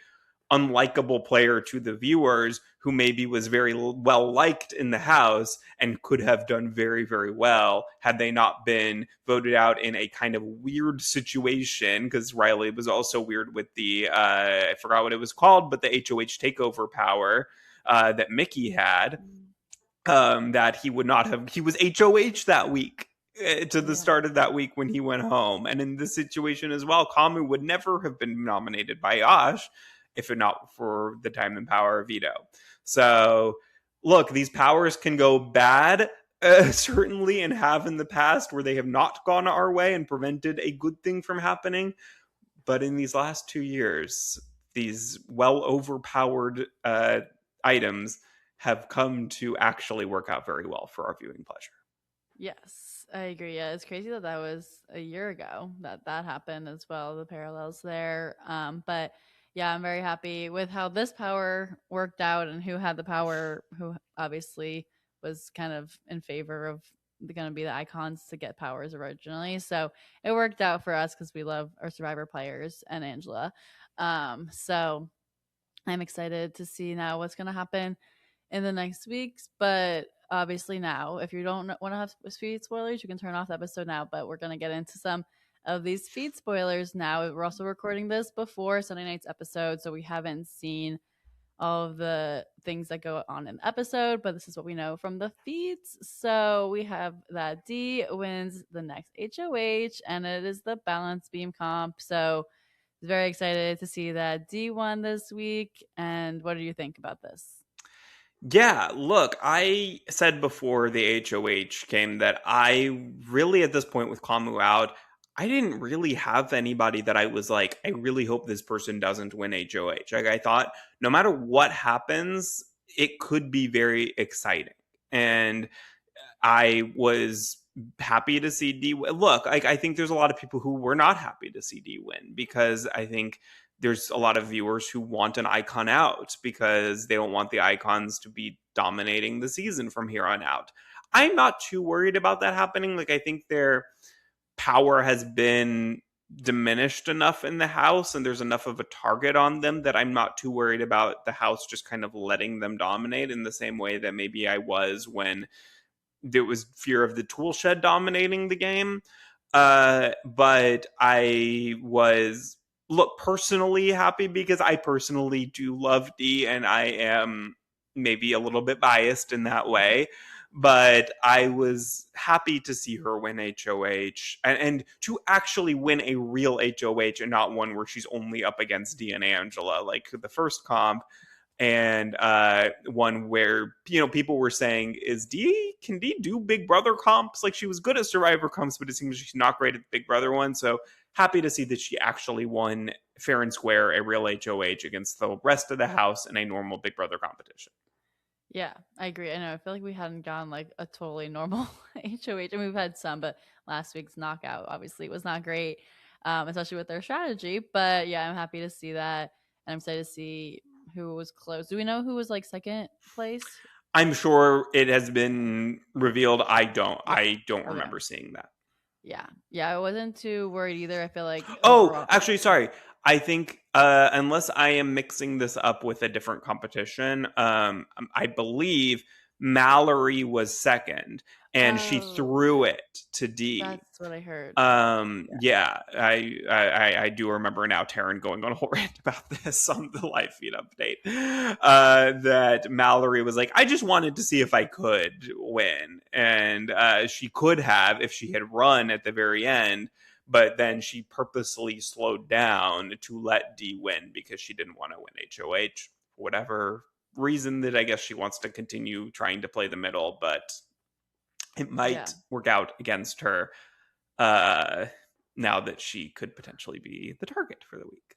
S2: unlikable player to the viewers who maybe was very well liked in the house and could have done very, very well had they not been voted out in a kind of weird situation. Because Riley was also weird with the, I forgot what it was called, but the HOH takeover power that Mickey had, that he would not have, he was HOH that week. To the
S1: Yeah.
S2: start of that week when he went home. And in this situation as well, Kamu would never have been nominated by Yash if it not for the time and power of veto. So, look, these powers can go bad, certainly, and have in the past where they have not gone our way and prevented a good thing from happening. But in these last 2 years, these well overpowered items have come to actually work out very well for our viewing pleasure.
S1: Yes, I agree. Yeah, it's crazy that that was a year ago that that happened as well. The parallels there, but yeah, I'm very happy with how this power worked out and who had the power. Who obviously was kind of in favor of going to be the icons to get powers originally. So it worked out for us because we love our Survivor players and Angela. So I'm excited to see now what's going to happen in the next weeks. But obviously, now, if you don't want to have speed spoilers, you can turn off the episode now. But we're going to get into some of these speed spoilers now. We're also recording this before Sunday night's episode, so we haven't seen all of the things that go on in the episode, but this is what we know from the feeds. So we have that D wins the next HOH, and it is the balance beam comp. So very excited to see that D won this week. And what do you think about this?
S2: Yeah, look, I said before the HOH came that I really, at this point with Kamu out, I didn't really have anybody that I was like, I really hope this person doesn't win HOH. Like, I thought no matter what happens, it could be very exciting. And I was happy to see D win. Look, I think there's a lot of people who were not happy to see D win because I think there's a lot of viewers who want an icon out because they don't want the icons to be dominating the season from here on out. I'm not too worried about that happening. Like, I think their power has been diminished enough in the house and there's enough of a target on them that I'm not too worried about the house just kind of letting them dominate in the same way that maybe I was when there was fear of the tool shed dominating the game. But I was look personally happy because I personally do love D and I am maybe a little bit biased in that way. But I was happy to see her win HOH and to actually win a real HOH and not one where she's only up against D and Angela like the first comp and one where people were saying can D do Big Brother comps? Like she was good at Survivor comps, but it seems she's not great at the Big Brother one. So happy to see that she actually won fair and square a real HOH against the rest of the house in a normal Big Brother competition.
S1: Yeah, I agree. I know. I feel like we hadn't gotten like a totally normal HOH. I mean, we've had some, but last week's knockout obviously was not great, especially with their strategy. But yeah, I'm happy to see that, and I'm excited to see who was close. Do we know who was like second place?
S2: I'm sure it has been revealed. I don't.
S1: Yeah.
S2: I don't
S1: Okay.
S2: remember seeing that.
S1: Yeah. Yeah, I wasn't too worried either. I feel like
S2: Oh,
S1: overall.
S2: actually, sorry. I think unless I am mixing this up with a different competition, I believe Mallory was second, and she
S1: Oh,
S2: threw it to D.
S1: that's what I heard. Yeah.
S2: Yeah, I do remember now Taryn going on a whole rant about this on the live feed update. That Mallory was like, I just wanted to see if I could win, and she could have if she had run at the very end, but then she purposely slowed down to let D win because she didn't want to win HOH for whatever reason that I guess she wants to continue trying to play the middle, but it
S1: Yeah.
S2: might work out against her uh, now that she could potentially be the target for the week.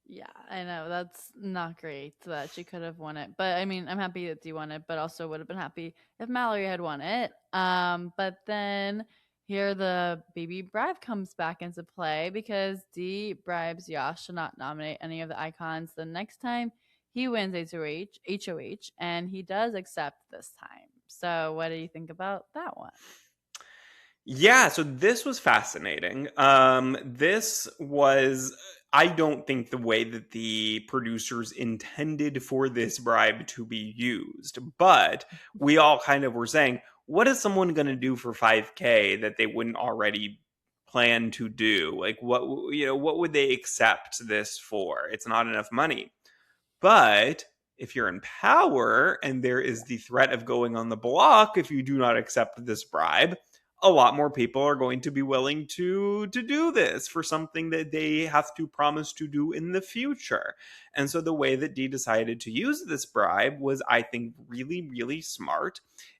S1: Yeah, I know. That's not great that she could have won it. But I mean, I'm happy that Dee won it, but also would have been happy if Mallory had won it. But then here the baby bribe comes back into play because Dee bribes Yash to not nominate any of the icons the next time he wins HOH, and he does accept this time. So what do you think about that one?
S2: Yeah, so this was fascinating. This was, I don't think, the way that the producers intended for this bribe to be used. But we all kind of were saying, what is someone going to do for 5K that they wouldn't already plan to do? Like, what would they accept this for? It's not enough money. But if you're in power and there is the threat of going on the block if you do not accept this bribe, a lot more people are going to be willing to do this for something that they have to promise to do in the future. And so the way that Dee decided to use this bribe was, I think, really, really smart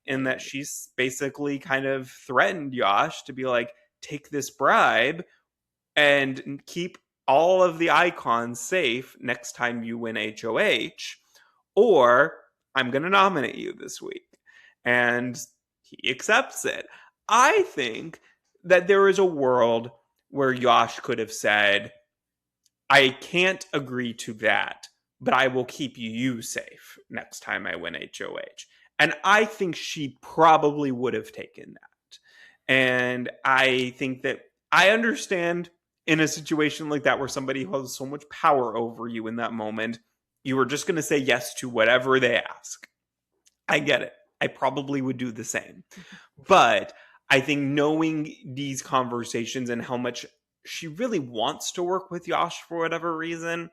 S1: I
S2: in that
S1: agree.
S2: she's basically kind of threatened Yash to be like, take this bribe and keep all of the icons safe next time you win HOH, or I'm going to nominate you this week. And he accepts it. I think that there is a world where Yash could have said, I can't agree to that, but I will keep you safe next time I win HOH. And I think she probably would have taken that. And I think that I understand in a situation like that where somebody has so much power over you in that moment, you are just going to say yes to whatever they ask. I get it. I probably would do the same. But I think knowing these conversations and how much she really wants to work with Yash for whatever reason,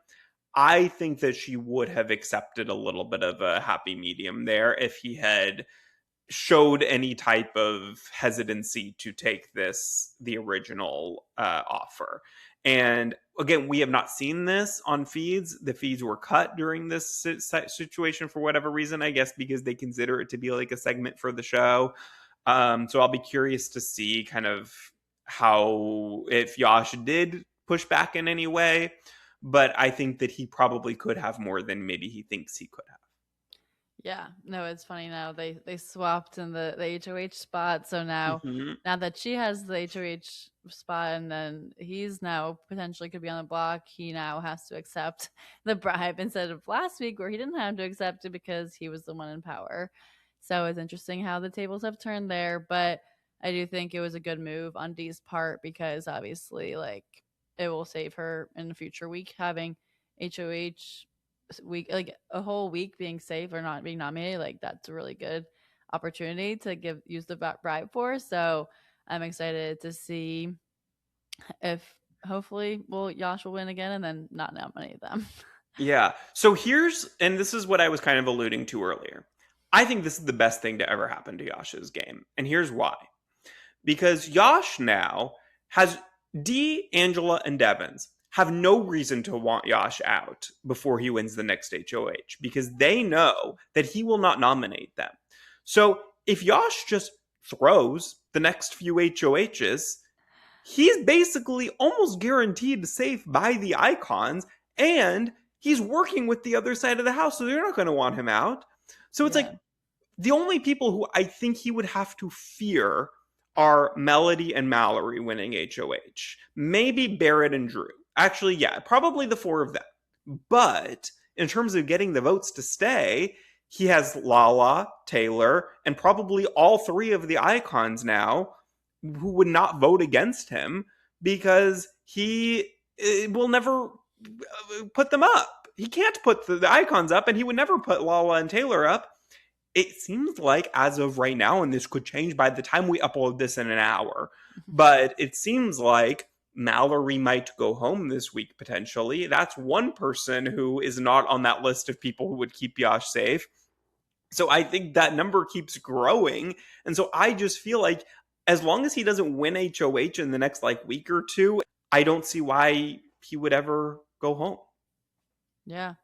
S2: I think that she would have accepted a little bit of a happy medium there if he had showed any type of hesitancy to take the original offer. And again, we have not seen this on feeds. The feeds were cut during this situation for whatever reason, I guess because they consider it to be like a segment for the show. So I'll be curious to see kind of how, if Yash did push back in any way, but I think that he probably could have more than maybe he thinks he could have.
S1: Yeah, no, it's funny now. They swapped in the HOH spot, so now
S2: Hmm.
S1: now that she has the HOH spot, and then he's now potentially could be on the block, he now has to accept the bribe instead of last week where he didn't have to accept it because he was the one in power. So it's interesting how the tables have turned there, but I do think it was a good move on Dee's part because obviously, like, it will save her in a future week having HOH week, like a whole week being safe or not being nominated. Like, that's a really good opportunity to use the bribe for. So I'm excited to see if hopefully Yash will win again and then not nominate them.
S2: Yeah. So here's, and this is what I was kind of alluding to earlier. I think this is the best thing to ever happen to Yash's game. And here's why. Because Yash now has Dee, Angela, and Devins have no reason to want Yash out before he wins the next HOH because they know that he will not nominate them. So if Yash just throws the next few HOHs, he's basically almost guaranteed safe by the icons, and he's working with the other side of the house, so they're not going to want him out. So it's like
S1: Yeah.
S2: the only people who I think he would have to fear are Melody and Mallory winning HOH. Maybe Barrett and Drew. Actually, yeah, probably the four of them. But in terms of getting the votes to stay, he has Lala, Taylor, and probably all three of the icons now who would not vote against him because he will never put them up. He can't put the icons up, and he would never put Lala and Taylor up. It seems like as of right now, and this could change by the time we upload this in an hour, but it seems like Mallory might go home this week potentially. That's one person who is not on that list of people who would keep Yash safe. So I think that number keeps growing. And so I just feel like as long as he doesn't win HOH in the next like week or two, I don't see why he would ever go home.
S1: Yeah.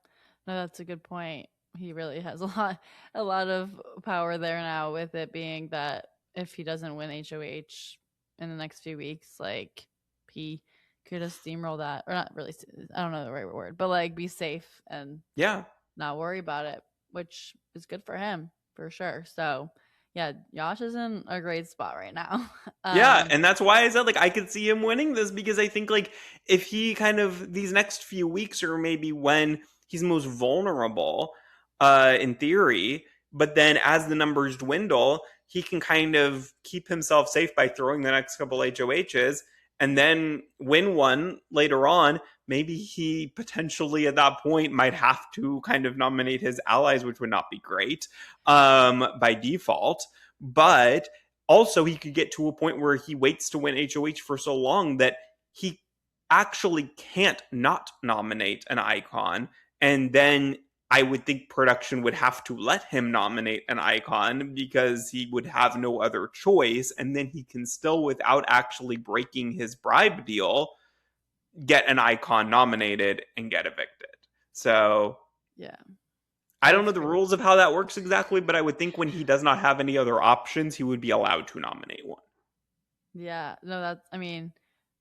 S1: No, that's a good point. He really has a lot of power there now with it being that if he doesn't win HOH in the next few weeks, like, he could have steamrolled that, or not really. I don't know the right word, but like be safe and
S2: Yeah.
S1: not worry about it, which is good for him for sure. So yeah, Josh is in a great spot right now.
S2: Yeah,
S1: um,
S2: and that's why I said like I could see him winning this because I think like if he kind of these next few weeks or maybe when he's most vulnerable in theory, but then as the numbers dwindle, he can kind of keep himself safe by throwing the next couple HOHs and then win one later on. Maybe he potentially at that point might have to kind of nominate his allies, which would not be great by default. But also he could get to a point where he waits to win HOH for so long that he actually can't not nominate an icon. And then I would think production would have to let him nominate an icon because he would have no other choice. And then he can still, without actually breaking his bribe deal, get an icon nominated and get evicted. So
S1: yeah,
S2: I don't know
S1: that's
S2: the
S1: great.
S2: rules of how that works exactly, but I would think when he does not have any other options, he would be allowed to nominate one.
S1: Yeah, no, that's. I mean,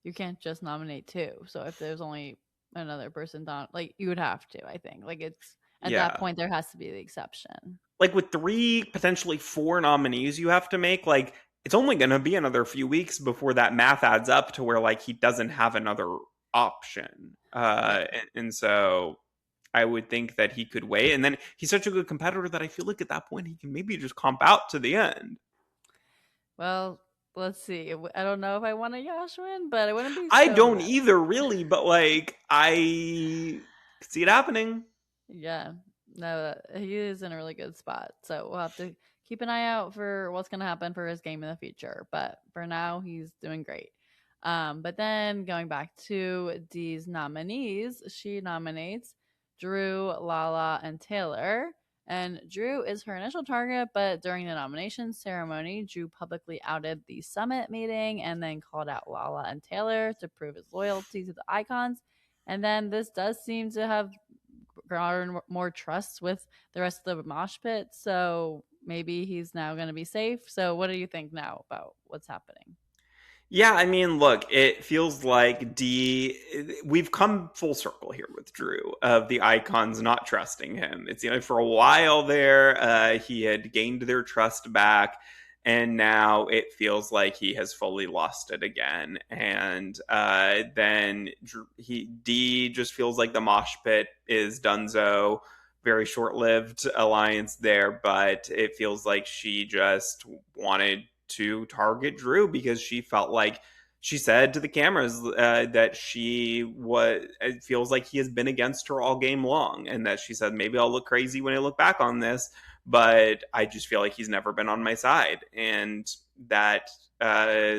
S1: you can't just nominate two. So if there's only another person down, like, you would have to. I think, like, it's at that
S2: Yeah.
S1: point there has to be the exception.
S2: Like with three, potentially four nominees you have to make, like it's only going to be another few weeks before that math adds up to where like he doesn't have another option.
S1: Yeah.
S2: And so I would think that he could wait. And then he's such a good competitor that I feel like at that point he can maybe just comp out to the end.
S1: Well, let's see. I don't know if I want a Yash win, but I wouldn't be
S2: I
S1: so
S2: don't
S1: mad.
S2: either, really, but like I could see it happening.
S1: Yeah. No, he is in a really good spot. So we'll have to keep an eye out for what's going to happen for his game in the future. But for now, he's doing great. But then going back to Dee's nominees, she nominates Drew, Lala, and Taylor. And Drew is her initial target, but during the nomination ceremony, Drew publicly outed the summit meeting and then called out Lala and Taylor to prove his loyalty to the icons. And then this does seem to have garnered more trust with the rest of the mosh pit. So maybe he's now going to be safe. So what do you think now about what's happening?
S2: Yeah, I mean, look, it feels like we've come full circle here with Drew of the icons not trusting him. It's, for a while there, he had gained their trust back, and now it feels like he has fully lost it again. And then D just feels like the Mosh Pit is donezo. Very short lived alliance there, but it feels like she just wanted to target Drew because she felt like she said to the cameras that it feels like he has been against her all game long, and that she said, maybe I'll look crazy when I look back on this, but I just feel like he's never been on my side. And that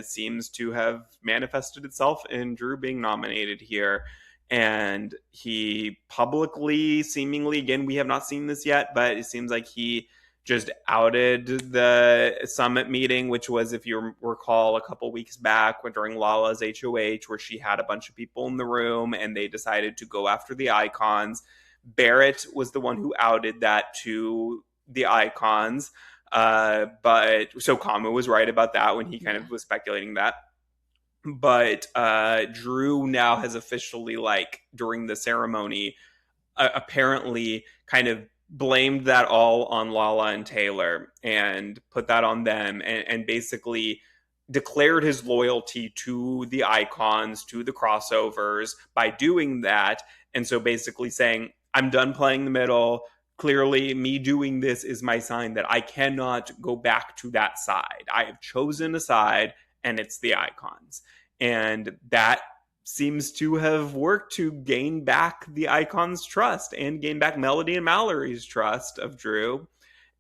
S2: seems to have manifested itself in Drew being nominated here. And he publicly, seemingly, again, we have not seen this yet, but it seems like he just outed the summit meeting, which was, if you recall, a couple weeks back during Lala's HOH, where she had a bunch of people in the room and they decided to go after the icons. Barrett was the one who outed that to the icons. But so Kama was right about that when he kind of was speculating that. But Drew now has officially, like, during the ceremony, apparently kind of blamed that all on Lala and Taylor and put that on them, and basically declared his loyalty to the icons, to the crossovers by doing that. And so basically saying, I'm done playing the middle. Clearly, me doing this is my sign that I cannot go back to that side. I have chosen a side, and it's the icons. And that seems to have worked to gain back the icons' trust and gain back Melody and Mallory's trust of Drew.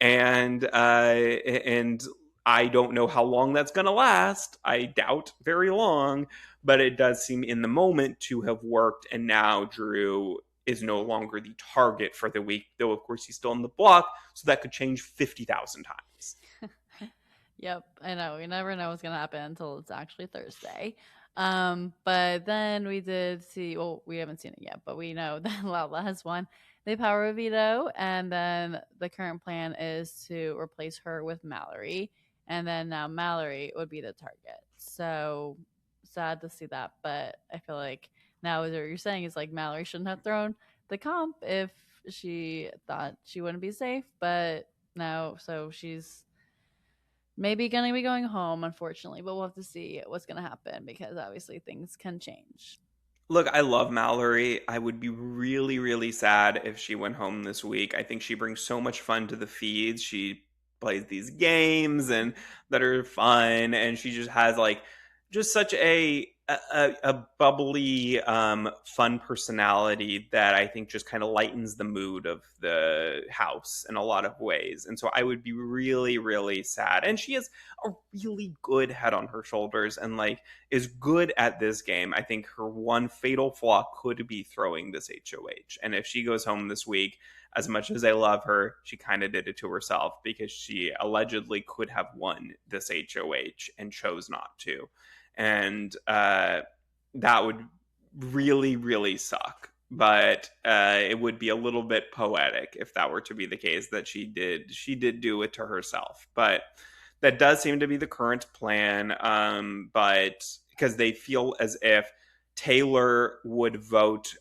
S2: And I don't know how long that's going to last. I doubt very long, but it does seem in the moment to have worked. And now Drew is no longer the target for the week, though of course he's still in the block, so that could change 50,000 times.
S1: Yep, I know. We never know what's gonna happen until it's actually Thursday. But then we did see. Well, we haven't seen it yet, but we know that Lala has won the power of veto, and then the current plan is to replace her with Mallory, and then now Mallory would be the target. So sad to see that, but I feel like now what you're saying is like Mallory shouldn't have thrown the comp if she thought she wouldn't be safe, but now so she's maybe gonna be going home, unfortunately, but we'll have to see what's gonna happen because obviously things can change.
S2: Look, I love Mallory. I would be really, really sad if she went home this week. I think she brings so much fun to the feeds. She plays these games and that are fun, and she just has, like, just such a bubbly, fun personality that I think just kind of lightens the mood of the house in a lot of ways. And so I would be really, really sad. And she has a really good head on her shoulders, and, like, is good at this game. I think her one fatal flaw could be throwing this HOH. And if she goes home this week, as much as I love her, she kind of did it to herself because she allegedly could have won this HOH and chose not to. And that would really, really suck. But it would be a little bit poetic if that were to be the case, that she did do it to herself. But that does seem to be the current plan. But because they feel as if Taylor would vote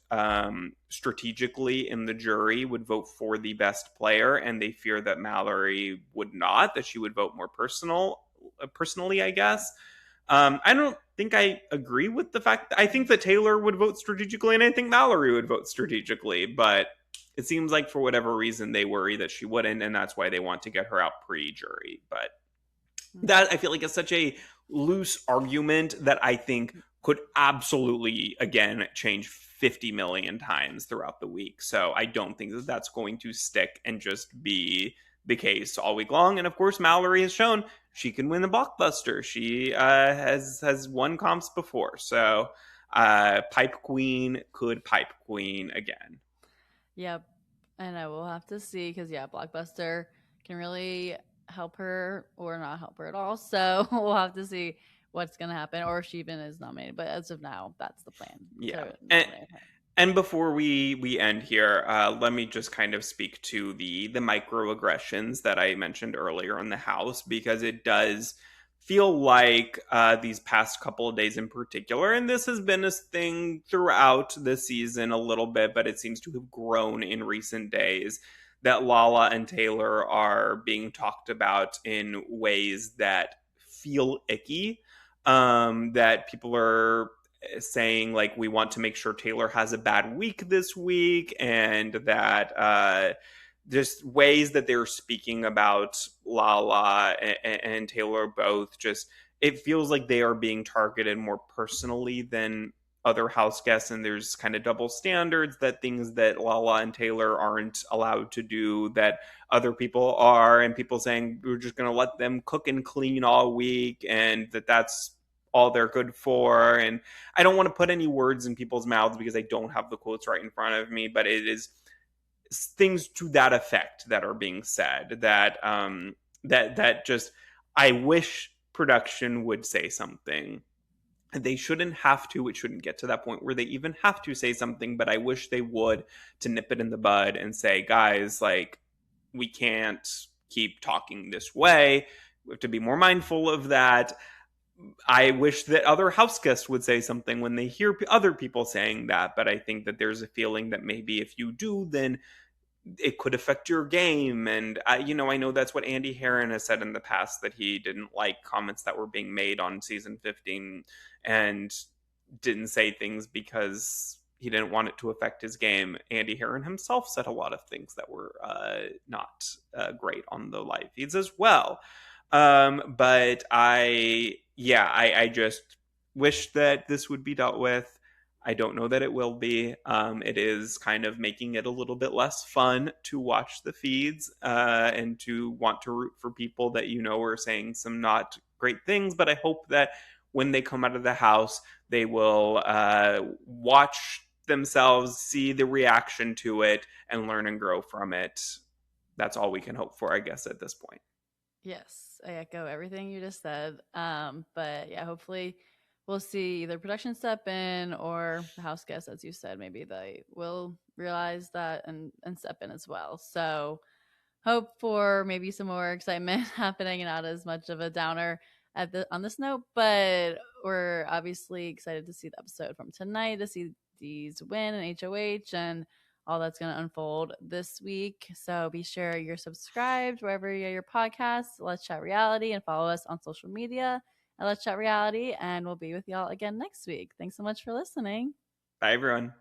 S2: strategically in the jury, would vote for the best player, and they fear that Mallory would not, that she would vote more personally, I guess. I don't think I agree with the fact that I think that Taylor would vote strategically, and I think Mallory would vote strategically, but it seems like for whatever reason they worry that she wouldn't, and that's why they want to get her out pre-jury. But that, I feel like, is such a loose argument that I think could absolutely, again, change 50 million times throughout the week. So I don't think that that's going to stick and just be the case all week long. And of course, Mallory has shown she can win the blockbuster. She has won comps before. So Pipe Queen could Pipe Queen again.
S1: Yep, I know we'll have to see because yeah, Blockbuster can really help her or not help her at all. So we'll have to see what's gonna happen, or if she even is nominated. But as of now, that's the plan
S2: Yeah.
S1: to nominate her.
S2: And before we end here, let me just kind of speak to the microaggressions that I mentioned earlier in the house, because it does feel like these past couple of days in particular, and this has been a thing throughout the season a little bit, but it seems to have grown in recent days, that Lala and Taylor are being talked about in ways that feel icky. That people are saying, like, we want to make sure Taylor has a bad week this week, and that just ways that they're speaking about Lala and Taylor both, just it feels like they are being targeted more personally than other house guests, and there's kind of double standards, that things that Lala and Taylor aren't allowed to do that other people are, and people saying we're just going to let them cook and clean all week, and that's all they're good for. And I don't want to put any words in people's mouths because I don't have the quotes right in front of me, but it is things to that effect that are being said, that that just, I wish production would say something. They shouldn't have to, it shouldn't get to that point where they even have to say something, but I wish they would, to nip it in the bud and say, guys, like, we can't keep talking this way, we have to be more mindful of that. I wish that other house guests would say something when they hear other people saying that, but I think that there's a feeling that maybe if you do, then it could affect your game. And I know that's what Andy Herron has said in the past, that he didn't like comments that were being made on season 15, and didn't say things because he didn't want it to affect his game. Andy Herron himself said a lot of things that were not great on the live feeds as well. But I just wish that this would be dealt with. I don't know that it will be. It is kind of making it a little bit less fun to watch the feeds, and to want to root for people that are saying some not great things. But I hope that when they come out of the house, they will watch themselves, see the reaction to it, and learn and grow from it. That's all we can hope for, I guess, at this point.
S1: Yes, I echo everything you just said. But yeah, hopefully we'll see either production step in or the house guests, as you said, maybe they will realize that and step in as well. So hope for maybe some more excitement happening and not as much of a downer on this note. But we're obviously excited to see the episode from tonight, to see these win and HOH and all that's going to unfold this week. So be sure you're subscribed wherever you get your podcasts. Let's Chat Reality, and follow us on social media at Let's Chat Reality. And we'll be with y'all again next week. Thanks so much for listening.
S2: Bye, everyone.